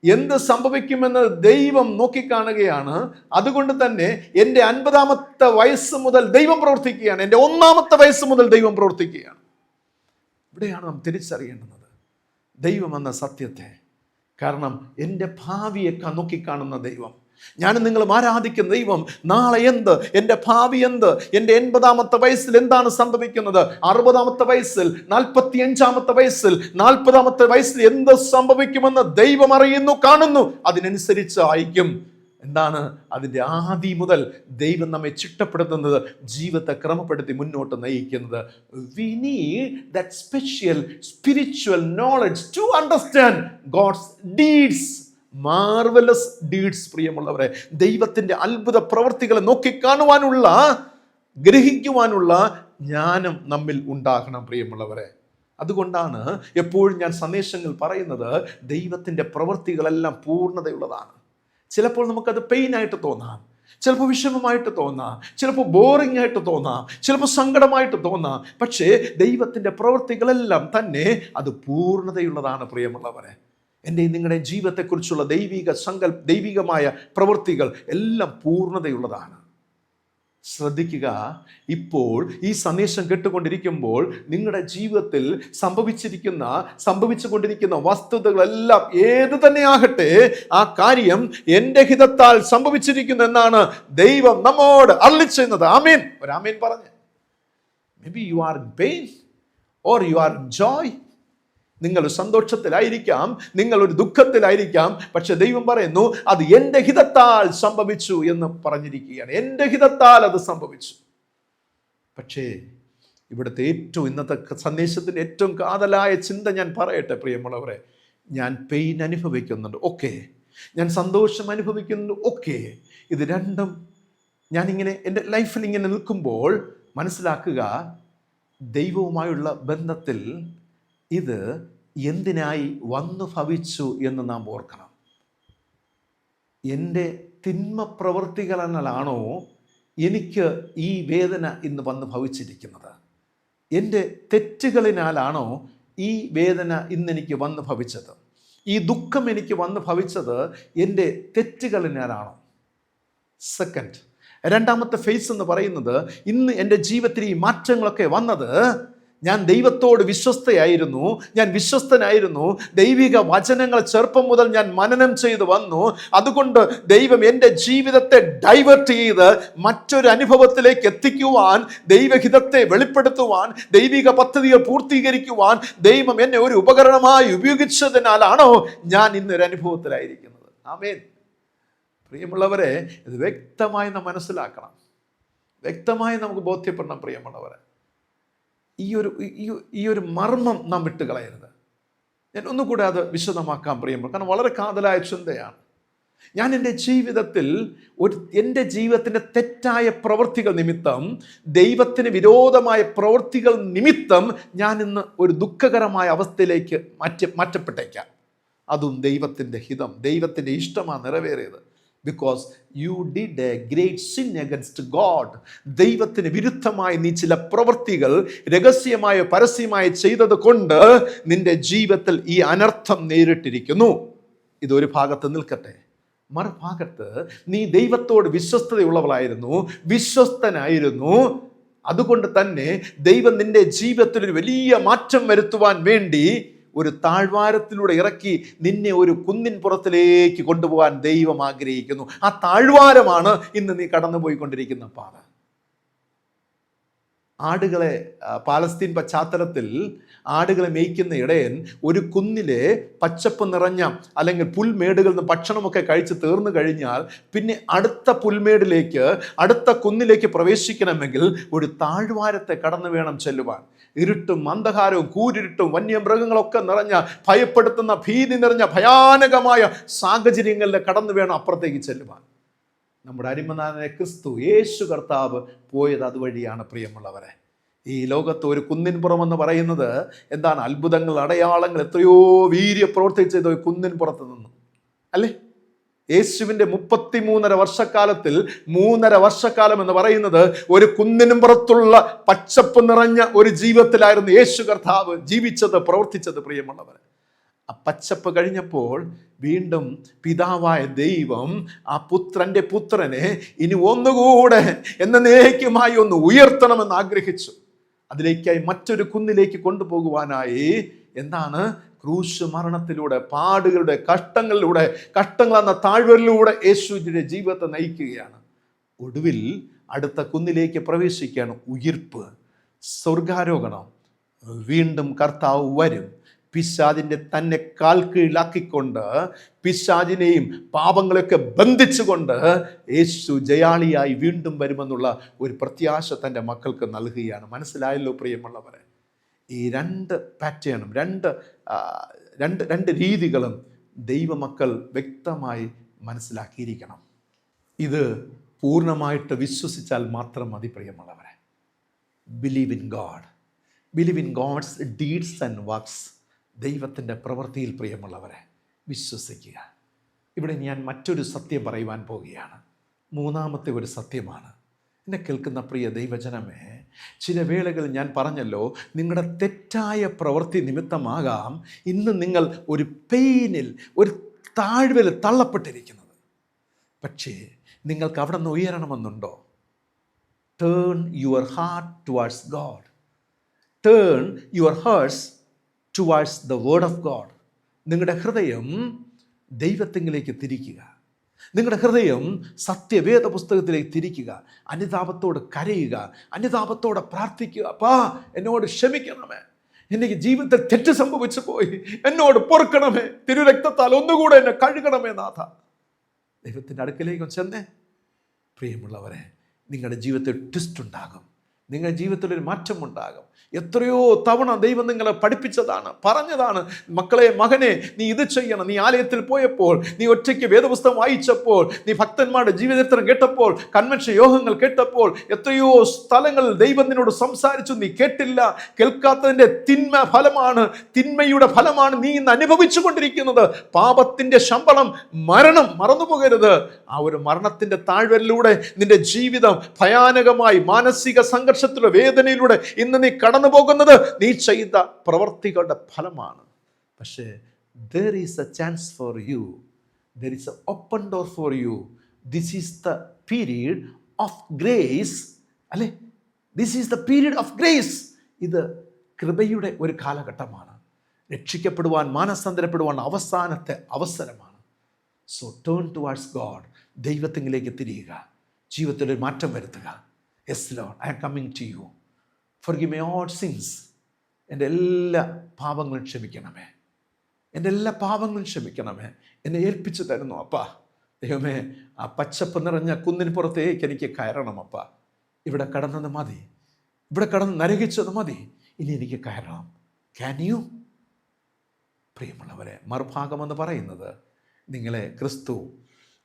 എന്ത് സംഭവിക്കുമെന്ന് ദൈവം നോക്കിക്കാണുകയാണ്. അതുകൊണ്ട് തന്നെ എൻ്റെ 50-ാമത്തെ വയസ്സ് മുതൽ ദൈവം പ്രവർത്തിക്കുകയാണ്, എൻ്റെ 1-ാമത്തെ വയസ്സ് മുതൽ ദൈവം പ്രവർത്തിക്കുകയാണ്. ഇവിടെയാണ് നാം തിരിച്ചറിയേണ്ടുന്നത് ദൈവം എന്ന സത്യത്തെ. കാരണം എൻ്റെ ഭാവിയൊക്കെ നോക്കിക്കാണുന്ന ദൈവം, ഞാനും നിങ്ങളും ആരാധിക്കുന്ന ദൈവം നാളെ എന്ത്, എൻ്റെ ഭാവി എന്ത്, എൻ്റെ 80-ാമത്തെ വയസ്സിൽ എന്താണ് സംഭവിക്കുന്നത്, 60-ാമത്തെ വയസ്സിൽ, 45-ാമത്തെ വയസ്സിൽ, 40-ാമത്തെ വയസ്സിൽ എന്ത് സംഭവിക്കുമെന്ന് ദൈവം അറിയുന്നു, കാണുന്നു. അതിനനുസരിച്ച് ആയിരിക്കും എന്താണ് അതിൻ്റെ ആദി മുതൽ ദൈവം നമ്മെ ചിട്ടപ്പെടുത്തുന്നത്, ജീവിതത്തെ ക്രമപ്പെടുത്തി മുന്നോട്ട് നയിക്കുന്നത്. We need that special spiritual knowledge to understand God's deeds, marvelous deeds. പ്രിയമുള്ളവരെ, ദൈവത്തിൻ്റെ അത്ഭുത പ്രവർത്തികളെ നോക്കിക്കാണുവാനുള്ള, ഗ്രഹിക്കുവാനുള്ള ജ്ഞാനം നമ്മിൽ ഉണ്ടാകണം പ്രിയമുള്ളവരെ. അതുകൊണ്ടാണ് എപ്പോഴും ഞാൻ സന്ദേശങ്ങൾ പറയുന്നത്, ദൈവത്തിൻ്റെ പ്രവൃത്തികളെല്ലാം പൂർണ്ണതയുള്ളതാണ്. ചിലപ്പോൾ നമുക്കത് പെയിനായിട്ട് തോന്നാം, ചിലപ്പോൾ വിഷമമായിട്ട് തോന്നാം, ചിലപ്പോൾ ബോറിംഗ് ആയിട്ട് തോന്നാം, ചിലപ്പോൾ സങ്കടമായിട്ട് തോന്നാം. പക്ഷേ ദൈവത്തിൻ്റെ പ്രവൃത്തികളെല്ലാം തന്നെ അത് പൂർണ്ണതയുള്ളതാണ് പ്രിയമുള്ളവരെ. എൻ്റെ നിങ്ങളുടെ ജീവിതത്തെക്കുറിച്ചുള്ള ദൈവികമായ പ്രവൃത്തികൾ എല്ലാം പൂർണ്ണതയുള്ളതാണ്. ശ്രദ്ധിക്കുക, ഇപ്പോൾ ഈ സന്ദേശം കേട്ടുകൊണ്ടിരിക്കുമ്പോൾ നിങ്ങളുടെ ജീവിതത്തിൽ സംഭവിച്ചുകൊണ്ടിരിക്കുന്ന വസ്തുതകളെല്ലാം ഏത് തന്നെയാകട്ടെ, ആ കാര്യം എൻ്റെ ഹിതത്താൽ സംഭവിച്ചിരിക്കുന്നു എന്നാണ് ദൈവം നമ്മോട് അരുളിച്ചെയ്യുന്നത്. ആമേൻ. ഒരു ആമേൻ പറഞ്ഞ്. May be you are in pain or you are in Joy. നിങ്ങൾ സന്തോഷത്തിലായിരിക്കാം, നിങ്ങൾ ഒരു ദുഃഖത്തിലായിരിക്കാം, പക്ഷെ ദൈവം പറയുന്നു അത് എൻ്റെ ഹിതത്താൽ സംഭവിച്ചു എന്ന് പറഞ്ഞിരിക്കുകയാണ്. എൻ്റെ ഹിതത്താൽ അത് സംഭവിച്ചു. പക്ഷേ ഇവിടുത്തെ ഇന്നത്തെ സന്ദേശത്തിൻ്റെ ഏറ്റവും കാതലായ ചിന്ത ഞാൻ പറയട്ടെ പ്രിയമുള്ളവരെ. ഞാൻ പെയിൻ അനുഭവിക്കുന്നുണ്ട്, ഓക്കെ. ഞാൻ സന്തോഷം അനുഭവിക്കുന്നുണ്ട്, ഓക്കെ. ഇത് രണ്ടും ഞാനിങ്ങനെ എൻ്റെ ലൈഫിൽ ഇങ്ങനെ നിൽക്കുമ്പോൾ മനസ്സിലാക്കുക, ദൈവവുമായുള്ള ബന്ധത്തിൽ ഇത് എന്തിനായി വന്നു ഭവിച്ചു എന്ന് നാം ഓർക്കണം. എൻ്റെ തിന്മ പ്രവൃത്തികളാണോ എനിക്ക് ഈ വേദന ഇന്ന് വന്ന് ഭവിച്ചിരിക്കുന്നത്? എൻ്റെ തെറ്റുകളിനാലാണോ ഈ വേദന ഇന്നെനിക്ക് വന്ന് ഭവിച്ചത്? ഈ ദുഃഖം എനിക്ക് വന്ന് ഭവിച്ചത് എൻ്റെ തെറ്റുകളിനാലാണോ? സെക്കൻഡ്, രണ്ടാമത്തെ ഫേസ് എന്ന് പറയുന്നത്, ഇന്ന് എൻ്റെ ജീവിതത്തിൽ ഈ മാറ്റങ്ങളൊക്കെ വന്നത് ഞാൻ ദൈവത്തോട് വിശ്വസ്തനായിരുന്നു. ദൈവിക വചനങ്ങൾ ചെറുപ്പം മുതൽ ഞാൻ മനനം ചെയ്തു വന്നു. അതുകൊണ്ട് ദൈവം എൻ്റെ ജീവിതത്തെ ഡൈവേർട്ട് ചെയ്ത് മറ്റൊരു അനുഭവത്തിലേക്ക് എത്തിക്കുവാൻ, ദൈവഹിതത്തെ വെളിപ്പെടുത്തുവാൻ, ദൈവിക പദ്ധതികൾ പൂർത്തീകരിക്കുവാൻ ദൈവം എന്നെ ഒരു ഉപകരണമായി ഉപയോഗിച്ചതിനാലാണോ ഞാൻ ഇന്നൊരു അനുഭവത്തിലായിരിക്കുന്നത്? ആമേൻ. പ്രിയമുള്ളവരെ, ഇത് വ്യക്തമായി നാം മനസ്സിലാക്കണം, വ്യക്തമായി നമുക്ക് ബോധ്യപ്പെടണം. പ്രിയമുള്ളവരെ, ഈ ഒരു മർമ്മം നാം വിട്ടുകളയരുത്. ഞാൻ ഒന്നുകൂടെ അത് വിശദമാക്കാൻ പ്രിയമുള്ള, കാരണം വളരെ കാതലായ ചിന്തയാണ്. ഞാൻ എൻ്റെ ജീവിതത്തിൽ എൻ്റെ ജീവിതത്തിൻ്റെ തെറ്റായ പ്രവൃത്തികൾ നിമിത്തം, ദൈവത്തിന് വിരോധമായ പ്രവൃത്തികൾ നിമിത്തം ഞാൻ ഇന്ന് ഒരു ദുഃഖകരമായ അവസ്ഥയിലേക്ക് മാറ്റപ്പെട്ടേക്കാം. അതും ദൈവത്തിൻ്റെ ഹിതം, ദൈവത്തിൻ്റെ ഇഷ്ടമാണ് നിറവേറിയത്. Because you did a great sin against God. ദൈവത്തിന് വിരുദ്ധമായി നീ ചില പ്രവൃത്തികൾ രഹസ്യമായോ പരസ്യമായോ ചെയ്തത് കൊണ്ട് നിന്റെ ജീവിതത്തിൽ ഈ അനർത്ഥം നേരിട്ടിരിക്കുന്നു. ഇതൊരു ഭാഗത്ത് നിൽക്കട്ടെ. മറുഭാഗത്ത് നീ ദൈവത്തോട് വിശ്വസ്തനായിരുന്നു. അതുകൊണ്ട് തന്നെ ദൈവം നിന്റെ ജീവിതത്തിൽ ഒരു വലിയ മാറ്റം വരുത്തുവാൻ വേണ്ടി ഒരു താഴ്വാരത്തിലൂടെ ഇറക്കി നിന്നെ ഒരു കുന്നിൻ പുറത്തിലേക്ക് കൊണ്ടുപോകാൻ ദൈവം ആഗ്രഹിക്കുന്നു. ആ താഴ്വാരമാണ് ഇന്ന് നീ കടന്നുപോയിക്കൊണ്ടിരിക്കുന്ന പാത. ആടുകളെ, പാലസ്തീൻ പശ്ചാത്തലത്തിൽ ആടുകളെ മേയ്ക്കുന്ന ഇടയൻ ഒരു കുന്നിലെ പച്ചപ്പ് നിറഞ്ഞ അല്ലെങ്കിൽ പുൽമേടുകളിൽ നിന്ന് ഭക്ഷണമൊക്കെ കഴിച്ച് തീർന്നു കഴിഞ്ഞാൽ പിന്നെ അടുത്ത പുൽമേടിലേക്ക്, അടുത്ത കുന്നിലേക്ക് പ്രവേശിക്കണമെങ്കിൽ ഒരു താഴ്വാരത്തെ കടന്നു വേണം ചെല്ലുവാൻ. ഇരുട്ടും അന്ധകാരവും കൂരിരുട്ടും വന്യമൃഗങ്ങളൊക്കെ നിറഞ്ഞ, ഭയപ്പെടുത്തുന്ന, ഭീതി നിറഞ്ഞ ഭയാനകമായ സാഹചര്യങ്ങളിൽ കടന്നു വേണം അപ്പുറത്തേക്ക് ചെല്ലുവാൻ. നമ്മുടെ അരിമനാഥനായ ക്രിസ്തു യേശു കർത്താവ് പോയത് അതുവഴിയാണ്. പ്രിയമുള്ളവരെ, ഈ ലോകത്ത് ഒരു കുന്നിൻ പുറമെന്ന് പറയുന്നത് എന്താണ്? അത്ഭുതങ്ങൾ, അടയാളങ്ങൾ, എത്രയോ വീര്യ പ്രവർത്തിച്ചത് ഒരു കുന്നിൻ പുറത്ത് നിന്നു അല്ലേ? യേശുവിൻ്റെ 33.5 വർഷക്കാലത്തിൽ 3.5 വർഷക്കാലം എന്ന് പറയുന്നത് ഒരു കുന്നിനും പുറത്തുള്ള പച്ചപ്പ് നിറഞ്ഞ ഒരു ജീവിതത്തിലായിരുന്നു യേശു കർത്താവ് ജീവിച്ചത്, പ്രവർത്തിച്ചത്. പ്രിയമുള്ളവർ, ആ പച്ചപ്പ് കഴിഞ്ഞപ്പോൾ വീണ്ടും പിതാവായ ദൈവം ആ പുത്രനെ ഇനി ഒന്നുകൂടെ എന്നേക്കുമായി ഒന്ന് ഉയർത്തണമെന്ന് ആഗ്രഹിച്ചു. അതിലേക്കായി മറ്റൊരു കുന്നിലേക്ക് കൊണ്ടുപോകുവാനായി എന്താണ്? ക്രൂശ് മരണത്തിലൂടെ, പാടുകളുടെ, കഷ്ടങ്ങൾ എന്ന താഴ്വരയിലൂടെ യേശുവിന്റെ ജീവിതത്തെ നയിക്കുകയാണ്. ഒടുവിൽ അടുത്ത കുന്നിലേക്ക് പ്രവേശിക്കുകയാണ്. ഉയിർപ്പ്, സ്വർഗാരോഹണം. വീണ്ടും കർത്താവ് വരും. പിശാചിന്റെ തന്നെ കാൽ കീഴിലാക്കിക്കൊണ്ട്, പിശാചിനെയും പാപങ്ങളെയൊക്കെ ബന്ധിച്ചുകൊണ്ട് യേശു ജയാളിയായി വീണ്ടും വരുമെന്നുള്ള ഒരു പ്രത്യാശ തൻ്റെ മക്കൾക്ക് നൽകുകയാണ്. മനസ്സിലായല്ലോ പ്രിയമുള്ളവരെ? ഈ രണ്ട് പാറ്റേണും, രണ്ട് രീതികളും ദൈവമക്കൾ വ്യക്തമായി മനസ്സിലാക്കിയിരിക്കണം. ഇത് പൂർണ്ണമായിട്ട് വിശ്വസിച്ചാൽ മാത്രം മതി പ്രിയമുള്ളവരെ. Believe in God, believe in God's deeds and works. ദൈവത്തിൻ്റെ പ്രവൃത്തിയിൽ പ്രിയമുള്ളവരെ വിശ്വസിക്കുക. ഇവിടെ ഞാൻ മറ്റൊരു സത്യം പറയുവാൻ പോവുകയാണ്. മൂന്നാമത്തെ ഒരു സത്യമാണ്. എന്നെ കേൾക്കുന്ന പ്രിയ ദൈവജനമേ, ചില വേളകളിൽ ഞാൻ പറഞ്ഞല്ലോ, നിങ്ങളുടെ തെറ്റായ പ്രവൃത്തി നിമിത്തമാകാം ഇന്ന് നിങ്ങൾ ഒരു പെയിനിൽ, ഒരു താഴ്വയിൽ തള്ളപ്പെട്ടിരിക്കുന്നത്. പക്ഷേ നിങ്ങൾക്ക് അവിടെ നിന്ന് ഉയരണമെന്നുണ്ടോ? Turn your heart towards God. Turn your hearts towards the word of God. നിങ്ങളുടെ ഹൃദയം ദൈവത്തിലേക്ക് തിരിക്കുക. നിങ്ങളുടെ ഹൃദയം സത്യവേദ പുസ്തകത്തിലേക്ക് തിരിക്കുക. അനുതാപത്തോട് കരയുക, അനുതാപത്തോടെ പ്രാർത്ഥിക്കുക. അപ്പാ, എന്നോട് ക്ഷമിക്കണമേ, എനിക്ക് ജീവിതത്തിൽ തെറ്റ് സംഭവിച്ചു പോയി, എന്നോട് പൊറുക്കണമേ, തിരുരക്തത്താൽ ഒന്നുകൂടെ എന്നെ കഴുകണമേ നാഥ. ദൈവത്തിൻ്റെ അടുക്കലേക്ക് ചെന്നേ. പ്രിയമുള്ളവരെ, നിങ്ങളുടെ ജീവിതത്തിൽ ട്വിസ്റ്റ് ഉണ്ടാകും, നിങ്ങളുടെ ജീവിതത്തിൽ ഒരു മാറ്റം ഉണ്ടാകും. എത്രയോ തവണ ദൈവം നിങ്ങളെ പഠിപ്പിച്ചതാണ്, പറഞ്ഞതാണ്. മക്കളെ, മകനെ, നീ ഇത് ചെയ്യണം. നീ ആലയത്തിൽ പോയപ്പോൾ, നീ ഒറ്റയ്ക്ക് വേദപുസ്തകം വായിച്ചപ്പോൾ, നീ ഭക്തന്മാരുടെ ജീവചരിത്രം കേട്ടപ്പോൾ, കൺവെൻഷൻ യോഗങ്ങൾ കേട്ടപ്പോൾ, എത്രയോ സ്ഥലങ്ങളിൽ ദൈവം നിന്നോട് സംസാരിച്ചു, നീ കേട്ടില്ല. കേൾക്കാത്തതിൻ്റെ തിന്മയുടെ ഫലമാണ് നീ ഇന്ന് അനുഭവിച്ചു കൊണ്ടിരിക്കുന്നത്. പാപത്തിൻ്റെ ശമ്പളം മരണം, മറന്നുപോകരുത്. ആ ഒരു മരണത്തിൻ്റെ താഴ്വരയിലൂടെ നിന്റെ ജീവിതം ഭയാനകമായി മാനസിക സംഘർഷത്തിലൂടെ, വേദനയിലൂടെ ഇന്ന് നീ കടന്നു പോകുന്നത് നീ ചെയ്ത പ്രവർത്തികളുടെ ഫലമാണ്. പക്ഷേ there is a chance for you, there is an open door for you. This is the period of grace, അല്ലേ? This is the period of grace. ഇത് കൃപയുടെ ഒരു കാലഘട്ടമാണ്. രക്ഷിക്കപ്പെടുവാൻ, മാനസാന്തരപ്പെടുവാൻ അവസാനത്തെ അവസരമാണ്. So turn towards God. ദൈവത്തിലേക്ക് തിരിയുക, ജീവിതത്തിൽ ഒരു മാറ്റം വരുത്തുക. Yes Lord, I am coming to you. Forgive my all sins. എൻ്റെ എല്ലാ പാപങ്ങളും ക്ഷമിക്കണമേ, എൻ്റെ എല്ലാ പാപങ്ങളും ക്ഷമിക്കണമേ. എന്നെ ഏൽപ്പിച്ചു തരുന്നു അപ്പാ. ദൈവമേ, ആ പച്ചപ്പ് നിറഞ്ഞ കുന്നിന് പുറത്തേക്ക് എനിക്ക് കയറണം അപ്പാ. ഇവിടെ കടന്നത് മതി, ഇവിടെ കടന്ന് നരകിച്ചത് മതി, ഇനി എനിക്ക് കയറണം. Can you? പ്രിയമുള്ളവരെ, മറുഭാഗമെന്ന് പറയുന്നത് നിങ്ങളെ ക്രിസ്തു,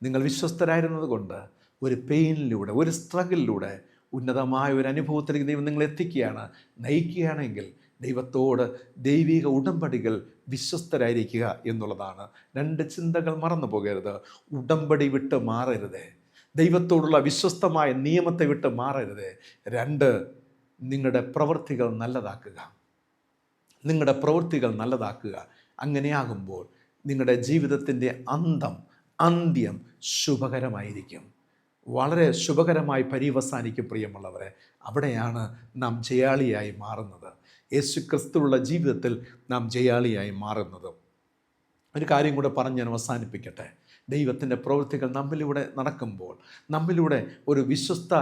നിങ്ങൾ വിശ്വസ്തരായിരുന്നത് കൊണ്ട് ഒരു പെയിനിലൂടെ, ഒരു സ്ട്രഗിളിലൂടെ ഉന്നതമായ ഒരു അനുഭവത്തിലേക്ക് ദൈവം നിങ്ങളെ എത്തിക്കുകയാണ്. നയിക്കുകയാണെങ്കിൽ ദൈവത്തോട് ദൈവിക ഉടമ്പടികൾ വിശ്വസ്തരായിരിക്കുക എന്നുള്ളതാണ്. 2 ചിന്തകൾ മറന്നു പോകരുത്. ഉടമ്പടി വിട്ട് മാറരുത്. ദൈവത്തോടുള്ള വിശ്വസ്തമായ നിയമത്തെ വിട്ട് മാറരുത്. 2, നിങ്ങളുടെ പ്രവൃത്തികൾ നല്ലതാക്കുക. നിങ്ങളുടെ പ്രവൃത്തികൾ നല്ലതാക്കുക. അങ്ങനെയാകുമ്പോൾ നിങ്ങളുടെ ജീവിതത്തിൻ്റെ അന്ത്യം ശുഭകരമായിരിക്കും, വളരെ ശുഭകരമായി പര്യവസാനിക്കും. പ്രിയമുള്ളവരെ, അവിടെയാണ് നാം ജയാളിയായി മാറുന്നത്. യേശു ക്രിസ്തുവുള്ള ജീവിതത്തിൽ നാം ജയാളിയായി മാറുന്നത്. ഒരു കാര്യം കൂടെ പറഞ്ഞ് ഞാൻ അവസാനിപ്പിക്കട്ടെ. ദൈവത്തിൻ്റെ പ്രവൃത്തികൾ നമ്മിലൂടെ നടക്കുമ്പോൾ, നമ്മിലൂടെ ഒരു വിശ്വസ്ത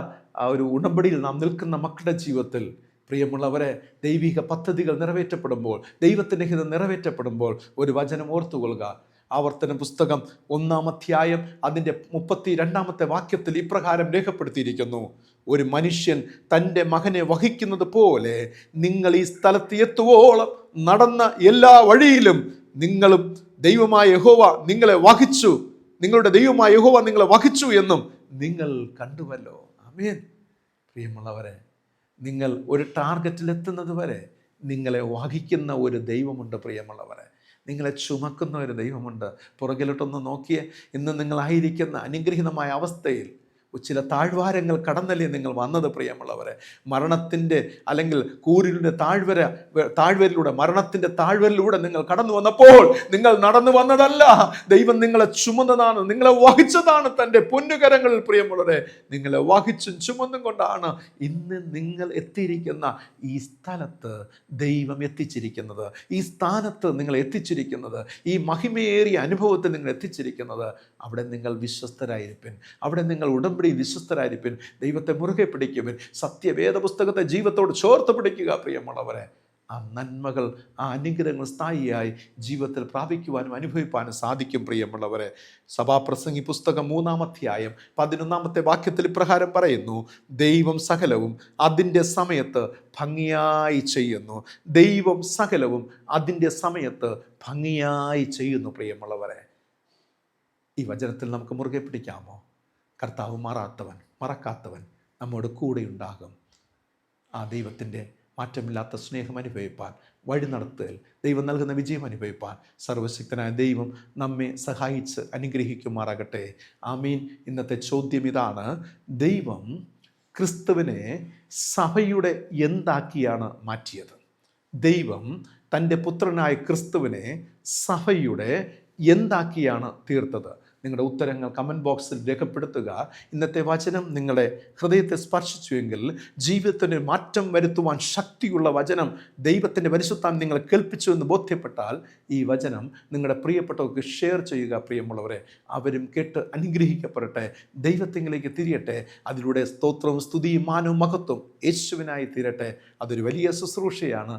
ഒരു ഉടമ്പടിയിൽ നാം നിൽക്കുന്ന മക്കളുടെ ജീവിതത്തിൽ, പ്രിയമുള്ളവരെ, ദൈവിക പദ്ധതികൾ നിറവേറ്റപ്പെടുമ്പോൾ, ദൈവത്തിൻ്റെ ഹിതം നിറവേറ്റപ്പെടുമ്പോൾ ഒരു വചനം ഓർത്തുകൊള്ളുക. ആവർത്തന പുസ്തകം 1-ാം അധ്യായം അതിൻ്റെ 32-ാമത്തെ വാക്യത്തിൽ ഇപ്രകാരം രേഖപ്പെടുത്തിയിരിക്കുന്നു: ഒരു മനുഷ്യൻ തൻ്റെ മകനെ വഹിക്കുന്നത് പോലെ നിങ്ങൾ ഈ സ്ഥലത്ത് എത്തുവോളം നടന്ന എല്ലാ വഴിയിലും നിങ്ങളും ദൈവമായ യഹോവ നിങ്ങളെ വഹിച്ചു, നിങ്ങളുടെ ദൈവമായ യഹോവ നിങ്ങളെ വഹിച്ചു എന്നും നിങ്ങൾ കണ്ടുവല്ലോ. ആമേൻ. പ്രിയമുള്ളവരെ, നിങ്ങൾ ഒരു ടാർഗറ്റിലെത്തുന്നത് വരെ നിങ്ങളെ വഹിക്കുന്ന ഒരു ദൈവമുണ്ട്. പ്രിയമുള്ളവരെ, നിങ്ങളെ ചുമക്കുന്ന ഒരു ദൈവമുണ്ട്. പുറകിലോട്ടൊന്ന് നോക്കിയേ. ഇന്ന് നിങ്ങളായിരിക്കുന്ന അനുഗ്രഹീതമായ അവസ്ഥയിൽ ചില താഴ്വാരങ്ങൾ കടന്നല്ലേ നിങ്ങൾ വന്നത്. പ്രിയമുള്ളവരെ, മരണത്തിൻ്റെ അല്ലെങ്കിൽ കൂരിൻ്റെ താഴ്വരയിലൂടെ, മരണത്തിൻ്റെ താഴ്വരയിലൂടെ നിങ്ങൾ കടന്നു വന്നപ്പോൾ നിങ്ങൾ നടന്നു വന്നതല്ല, ദൈവം നിങ്ങളെ ചുമന്നതാണ്, നിങ്ങളെ വഹിച്ചതാണ് തൻ്റെ പൊന്നുകരങ്ങളിൽ. പ്രിയമുള്ളവരെ, നിങ്ങളെ വഹിച്ചും ചുമന്നും കൊണ്ടാണ് ഇന്ന് നിങ്ങൾ എത്തിയിരിക്കുന്ന ഈ സ്ഥലത്ത് ദൈവം എത്തിച്ചിരിക്കുന്നത്, ഈ സ്ഥാനത്ത് നിങ്ങൾ എത്തിച്ചിരിക്കുന്നത്, ഈ മഹിമയേറിയ അനുഭവത്തിൽ നിങ്ങൾ എത്തിച്ചിരിക്കുന്നത്. അവിടെ നിങ്ങൾ വിശ്വസ്തരായിരിപ്പിൻ, അവിടെ നിങ്ങൾ ഉടമ്പടി വിശ്വസ്തരായിരിപ്പിൻ, ദൈവത്തെ മുറുകെ പിടിക്കുവിൻ, സത്യവേദ പുസ്തകത്തെ ജീവിതത്തോട് ചോർത്ത് പിടിക്കുക. പ്രിയമുള്ളവരെ, ആ നന്മകൾ, ആ അനുഗ്രഹങ്ങൾ സ്ഥായിയായി ജീവിതത്തിൽ പ്രാപിക്കുവാനും അനുഭവിക്കാനും സാധിക്കും. പ്രിയമുള്ളവരെ, സഭാപ്രസംഗി പുസ്തകം 3-ാം അധ്യായം 11-ാമത്തെ വാക്യത്തിൽ ഇപ്രകാരം പറയുന്നു: ദൈവം സകലവും അതിൻ്റെ സമയത്ത് ഭംഗിയായി ചെയ്യുന്നു. ദൈവം സകലവും അതിൻ്റെ സമയത്ത് ഭംഗിയായി ചെയ്യുന്നു. പ്രിയമുള്ളവരെ, ഈ വചനത്തിൽ നമുക്ക് മുറുകെ പിടിക്കാമോ? കർത്താവ് മാറാത്തവൻ, മറക്കാത്തവൻ നമ്മോട് കൂടെ ഉണ്ടാകും. ആ ദൈവത്തിൻ്റെ മാറ്റമില്ലാത്ത സ്നേഹം അനുഭവിപ്പാൻ, വഴി നടത്തുകയിൽ ദൈവം നൽകുന്ന വിജയം അനുഭവിപ്പാൻ സർവശക്തനായ ദൈവം നമ്മെ സഹായിച്ച് അനുഗ്രഹിക്കുമാറാകട്ടെ. ആമീൻ. ഇന്നത്തെ ചോദ്യം ഇതാണ്: ദൈവം ക്രിസ്തുവിനെ സഭയുടെ എന്താക്കിയാണ് മാറ്റിയത്? ദൈവം തൻ്റെ പുത്രനായ ക്രിസ്തുവിനെ സഭയുടെ എന്താക്കിയാണ് തീർത്തത്? നിങ്ങളുടെ ഉത്തരങ്ങൾ കമൻറ്റ് ബോക്സിൽ രേഖപ്പെടുത്തുക. ഇന്നത്തെ വചനം നിങ്ങളുടെ ഹൃദയത്തെ സ്പർശിച്ചുവെങ്കിൽ, ജീവിതത്തിന് മാറ്റം വരുത്തുവാൻ ശക്തിയുള്ള വചനം ദൈവത്തിൻ്റെ പരിശുദ്ധാത്മ നിങ്ങൾ കേൾപ്പിച്ചു എന്ന് ബോധ്യപ്പെട്ടാൽ ഈ വചനം നിങ്ങളുടെ പ്രിയപ്പെട്ടവർക്ക് ഷെയർ ചെയ്യുക. പ്രിയമുള്ളവരെ, അവരും കേട്ട് അനുഗ്രഹിക്കപ്പെടട്ടെ, ദൈവത്തിലേക്ക് തിരിയട്ടെ. അതിലൂടെ സ്തോത്രവും സ്തുതിയും മാനവും മഹത്വം യേശുവിനായി തീരട്ടെ. അതൊരു വലിയ ശുശ്രൂഷയാണ്.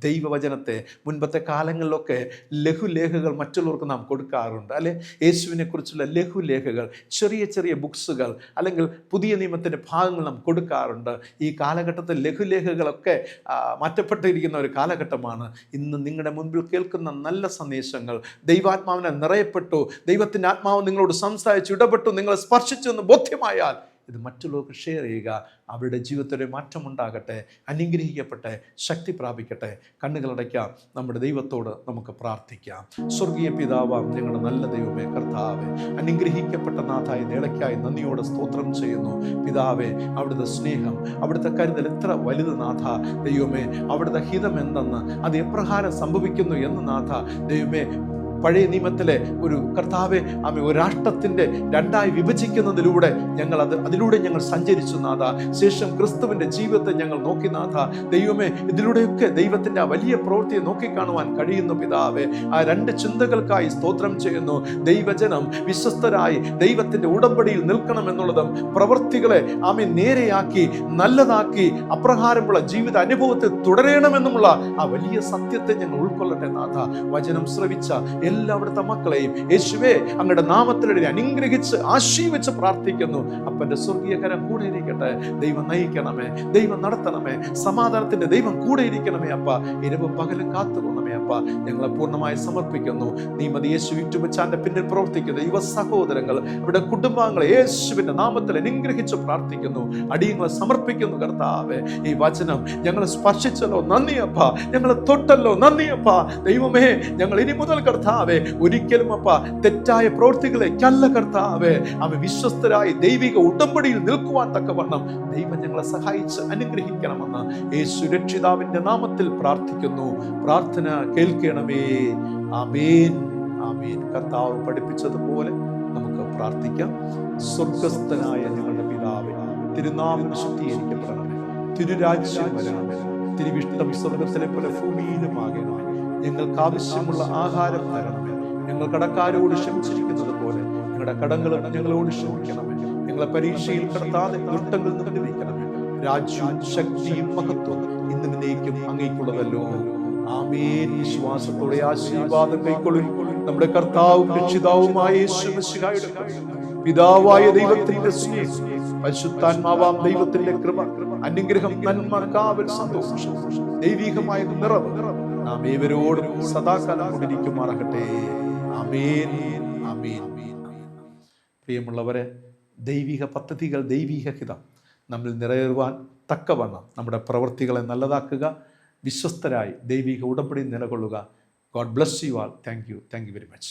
ദൈവവചനത്തെ മുൻപത്തെ കാലങ്ങളിലൊക്കെ ലഘുലേഖകൾ മറ്റുള്ളവർക്ക് നാം കൊടുക്കാറുണ്ട്, അല്ലെ? യേശുവിനെ കുറിച്ചുള്ള ലഘുലേഖകൾ, ചെറിയ ചെറിയ ബുക്സുകൾ, അല്ലെങ്കിൽ പുതിയ നിയമത്തിൻ്റെ ഭാഗങ്ങൾ നാം കൊടുക്കാറുണ്ട്. ഈ കാലഘട്ടത്തിൽ ലഘുലേഖകളൊക്കെ മാറ്റപ്പെട്ടിരിക്കുന്ന ഒരു കാലഘട്ടമാണ്. ഇന്ന് നിങ്ങളുടെ മുൻപിൽ കേൾക്കുന്ന നല്ല സന്ദേശങ്ങൾ ദൈവാത്മാവിനെ നിറയപ്പെട്ടു, ദൈവത്തിൻ്റെ ആത്മാവ് നിങ്ങളോട് സംസാരിച്ച് ഇടപെട്ടു, നിങ്ങളെ സ്പർശിച്ചു എന്ന് ബോധ്യമായാൽ ഇത് മറ്റുള്ളവർക്ക് ഷെയർ ചെയ്യുക. അവരുടെ ജീവിതത്തിൽ മാറ്റമുണ്ടാകട്ടെ, അനുഗ്രഹിക്കട്ടെ, ശക്തി പ്രാപിക്കട്ടെ. കണ്ണുകളടയ്ക്കാം, നമ്മുടെ ദൈവത്തോട് നമുക്ക് പ്രാർത്ഥിക്കാം. സ്വർഗീയ പിതാവാം ഞങ്ങളുടെ നല്ല ദൈവമേ, കർത്താവേ, അനുഗ്രഹിക്കപ്പെട്ട നാഥായ വേളയ്ക്കായി നന്ദിയോടെ സ്തോത്രം ചെയ്യുന്നു. പിതാവേ, അവിടുത്തെ സ്നേഹം, അവിടുത്തെ കരുതൽ എത്ര വലുത് നാഥ. ദൈവമേ, അവിടുത്തെ ഹിതം എന്തെന്ന്, അത് എപ്രകാരം സംഭവിക്കുന്നു എന്ന് നാഥ. ദൈവമേ, പഴയ നിയമത്തിലെ ഒരു കർത്താവെ ഒരു രാഷ്ട്രത്തിൻ്റെ രണ്ടായി വിഭജിക്കുന്നതിലൂടെ അതിലൂടെ ഞങ്ങൾ സഞ്ചരിച്ചു നാഥ. ശേഷം ക്രിസ്തുവിൻ്റെ ജീവിതത്തെ ഞങ്ങൾ നോക്കി നാഥ. ദൈവമേ, ഇതിലൂടെയൊക്കെ ദൈവത്തിൻ്റെ ആ വലിയ പ്രവൃത്തിയെ നോക്കിക്കാണുവാൻ കഴിയുന്നു പിതാവേ. ആ രണ്ട് ചിന്തകൾക്കായി സ്തോത്രം ചെയ്യുന്നു. ദൈവജനം വിശ്വസ്തരായി ദൈവത്തിൻ്റെ ഉടമ്പടിയിൽ നിൽക്കണമെന്നുള്ളതും പ്രവൃത്തികളെ നേരെയാക്കി നല്ലതാക്കി അപ്രകാരമുള്ള ജീവിത അനുഭവത്തെ തുടരണമെന്നുമുള്ള ആ വലിയ സത്യത്തെ ഞങ്ങൾ ഉൾക്കൊള്ളട്ടെ നാഥ. വചനം ശ്രവിച്ച എല്ലാവിടുത്തെ മക്കളെയും യേശുവേ അങ്ങയുടെ നാമത്തിലൂടെ അനുഗ്രഹിച്ച് ആശീർവദിച്ച് പ്രാർത്ഥിക്കുന്നു. അപ്പന്റെ സ്വർഗീയ കരം കൂടെ ഇരിക്കട്ടെ. ദൈവം നയിക്കണമേ, ദൈവം നടത്തണമേ, സമാധാനത്തിന്റെ ദൈവം കൂടെ ഇരിക്കണമേ അപ്പ. ഇരവും പകലും കാത്തുകൊള്ളണമേ അപ്പ. ഞങ്ങളെ പൂർണ്ണമായി സമർപ്പിക്കുന്നു. നീ മതി യേശു യൂട്യൂബ് ചാനൽ പിന്നിൽ പ്രവർത്തിക്കുന്ന യുവ സഹോദരങ്ങൾ, അവരുടെ കുടുംബാംഗങ്ങളെ യേശുവിന്റെ നാമത്തിൽ അനുഗ്രഹിച്ച് പ്രാർത്ഥിക്കുന്നു. അടിയങ്ങളെ സമർപ്പിക്കുന്നു കർത്താവേ. ഈ വചനം ഞങ്ങളെ സ്പർശിച്ചല്ലോ, നന്ദിയപ്പ. ഞങ്ങളെ തൊട്ടല്ലോ, നന്ദിയപ്പ. ദൈവമേ, ഞങ്ങൾ ഇനി മുതൽ കർത്താവേ ഒരിക്കലും അപ്പ തെറ്റായ പ്രവൃത്തികളേക്കല്ല കർത്താവേ വിശ്വസ്തരായി ദൈവിക ഉടമ്പടിയിൽ നിൽക്കുവാൻ തക്കവണ്ണം ദൈവം ഞങ്ങളെ സഹായിച്ച് അനുഗ്രഹിക്കണമെന്ന് യേശു രക്ഷിതാവിന്റെ നാമത്തിൽ പ്രാർത്ഥിക്കുന്നു. പ്രാർത്ഥന കേൾക്കണമേ. ആമേൻ, ആമേൻ. കർത്താവ് പഠിപ്പിച്ചതുപോലെ നമുക്ക് പ്രാർത്ഥിക്കാം. സ്വർഗസ്ഥനായ ഞങ്ങളുടെ പിതാവേ, തിരുനാമം ശുദ്ധീകരിക്കപ്പെടണമേ, തിരുരാജ്യം വരണമേ, തിരുവിഷ്ടം സ്വർഗത്തിലെ പോലെ ഭൂമിയിലുമാകണമേ. ഞങ്ങൾക്ക് ആവശ്യമുള്ള ആഹാരം തരണമേ. ഞങ്ങൾ കടക്കാരോട് ക്ഷമിച്ചിരിക്കുന്നത് പോലെ ഞങ്ങളുടെ കടങ്ങളും ഞങ്ങളോട് ക്ഷമിക്കണമേ. ഞങ്ങളെ പരീക്ഷയിൽ കടത്താതെ ദുഷ്ടങ്ങളിൽ നിന്ന് വിടുവിക്കണമേ. രാജ്യവും ശക്തിയും മഹത്വവും ഇന്നും എന്നേക്കും അങ്ങേക്കുള്ളതല്ലോ. ആമേൻ. വിശ്വാസത്തോടെ ആശീർവാദം കൈക്കൊള്ളും. നമ്മുടെ കർത്താവും രക്ഷിതാവുമായ യേശു മിശിഹായുടെ പിതാവായ ദൈവത്തിന്റെ സ്നേഹം, പരിശുദ്ധാത്മാവാം ദൈവത്തിന്റെ കൃപ, അനുഗ്രഹം, നന്മ, കാവൽ, സന്തോഷം, ദൈവികമായ നിറവ് നാം ഏവരോടും സദാകാലം കൊണ്ടിരിക്കുമാറാകട്ടെ. ആമേൻ, ആമേൻ. പ്രിയമുള്ളവരെ, ദൈവിക പദ്ധതികൾ, ദൈവിക ഹിതം നമ്മിൽ നിറവേറുവാൻ തക്കവണ്ണം നമ്മുടെ പ്രവൃത്തികളെ നല്ലതാക്കുക. വിശ്വസ്തരായി ദൈവിക ഉടമ്പടി നിലകൊള്ളുക. God bless you all. Thank you. Thank you very much.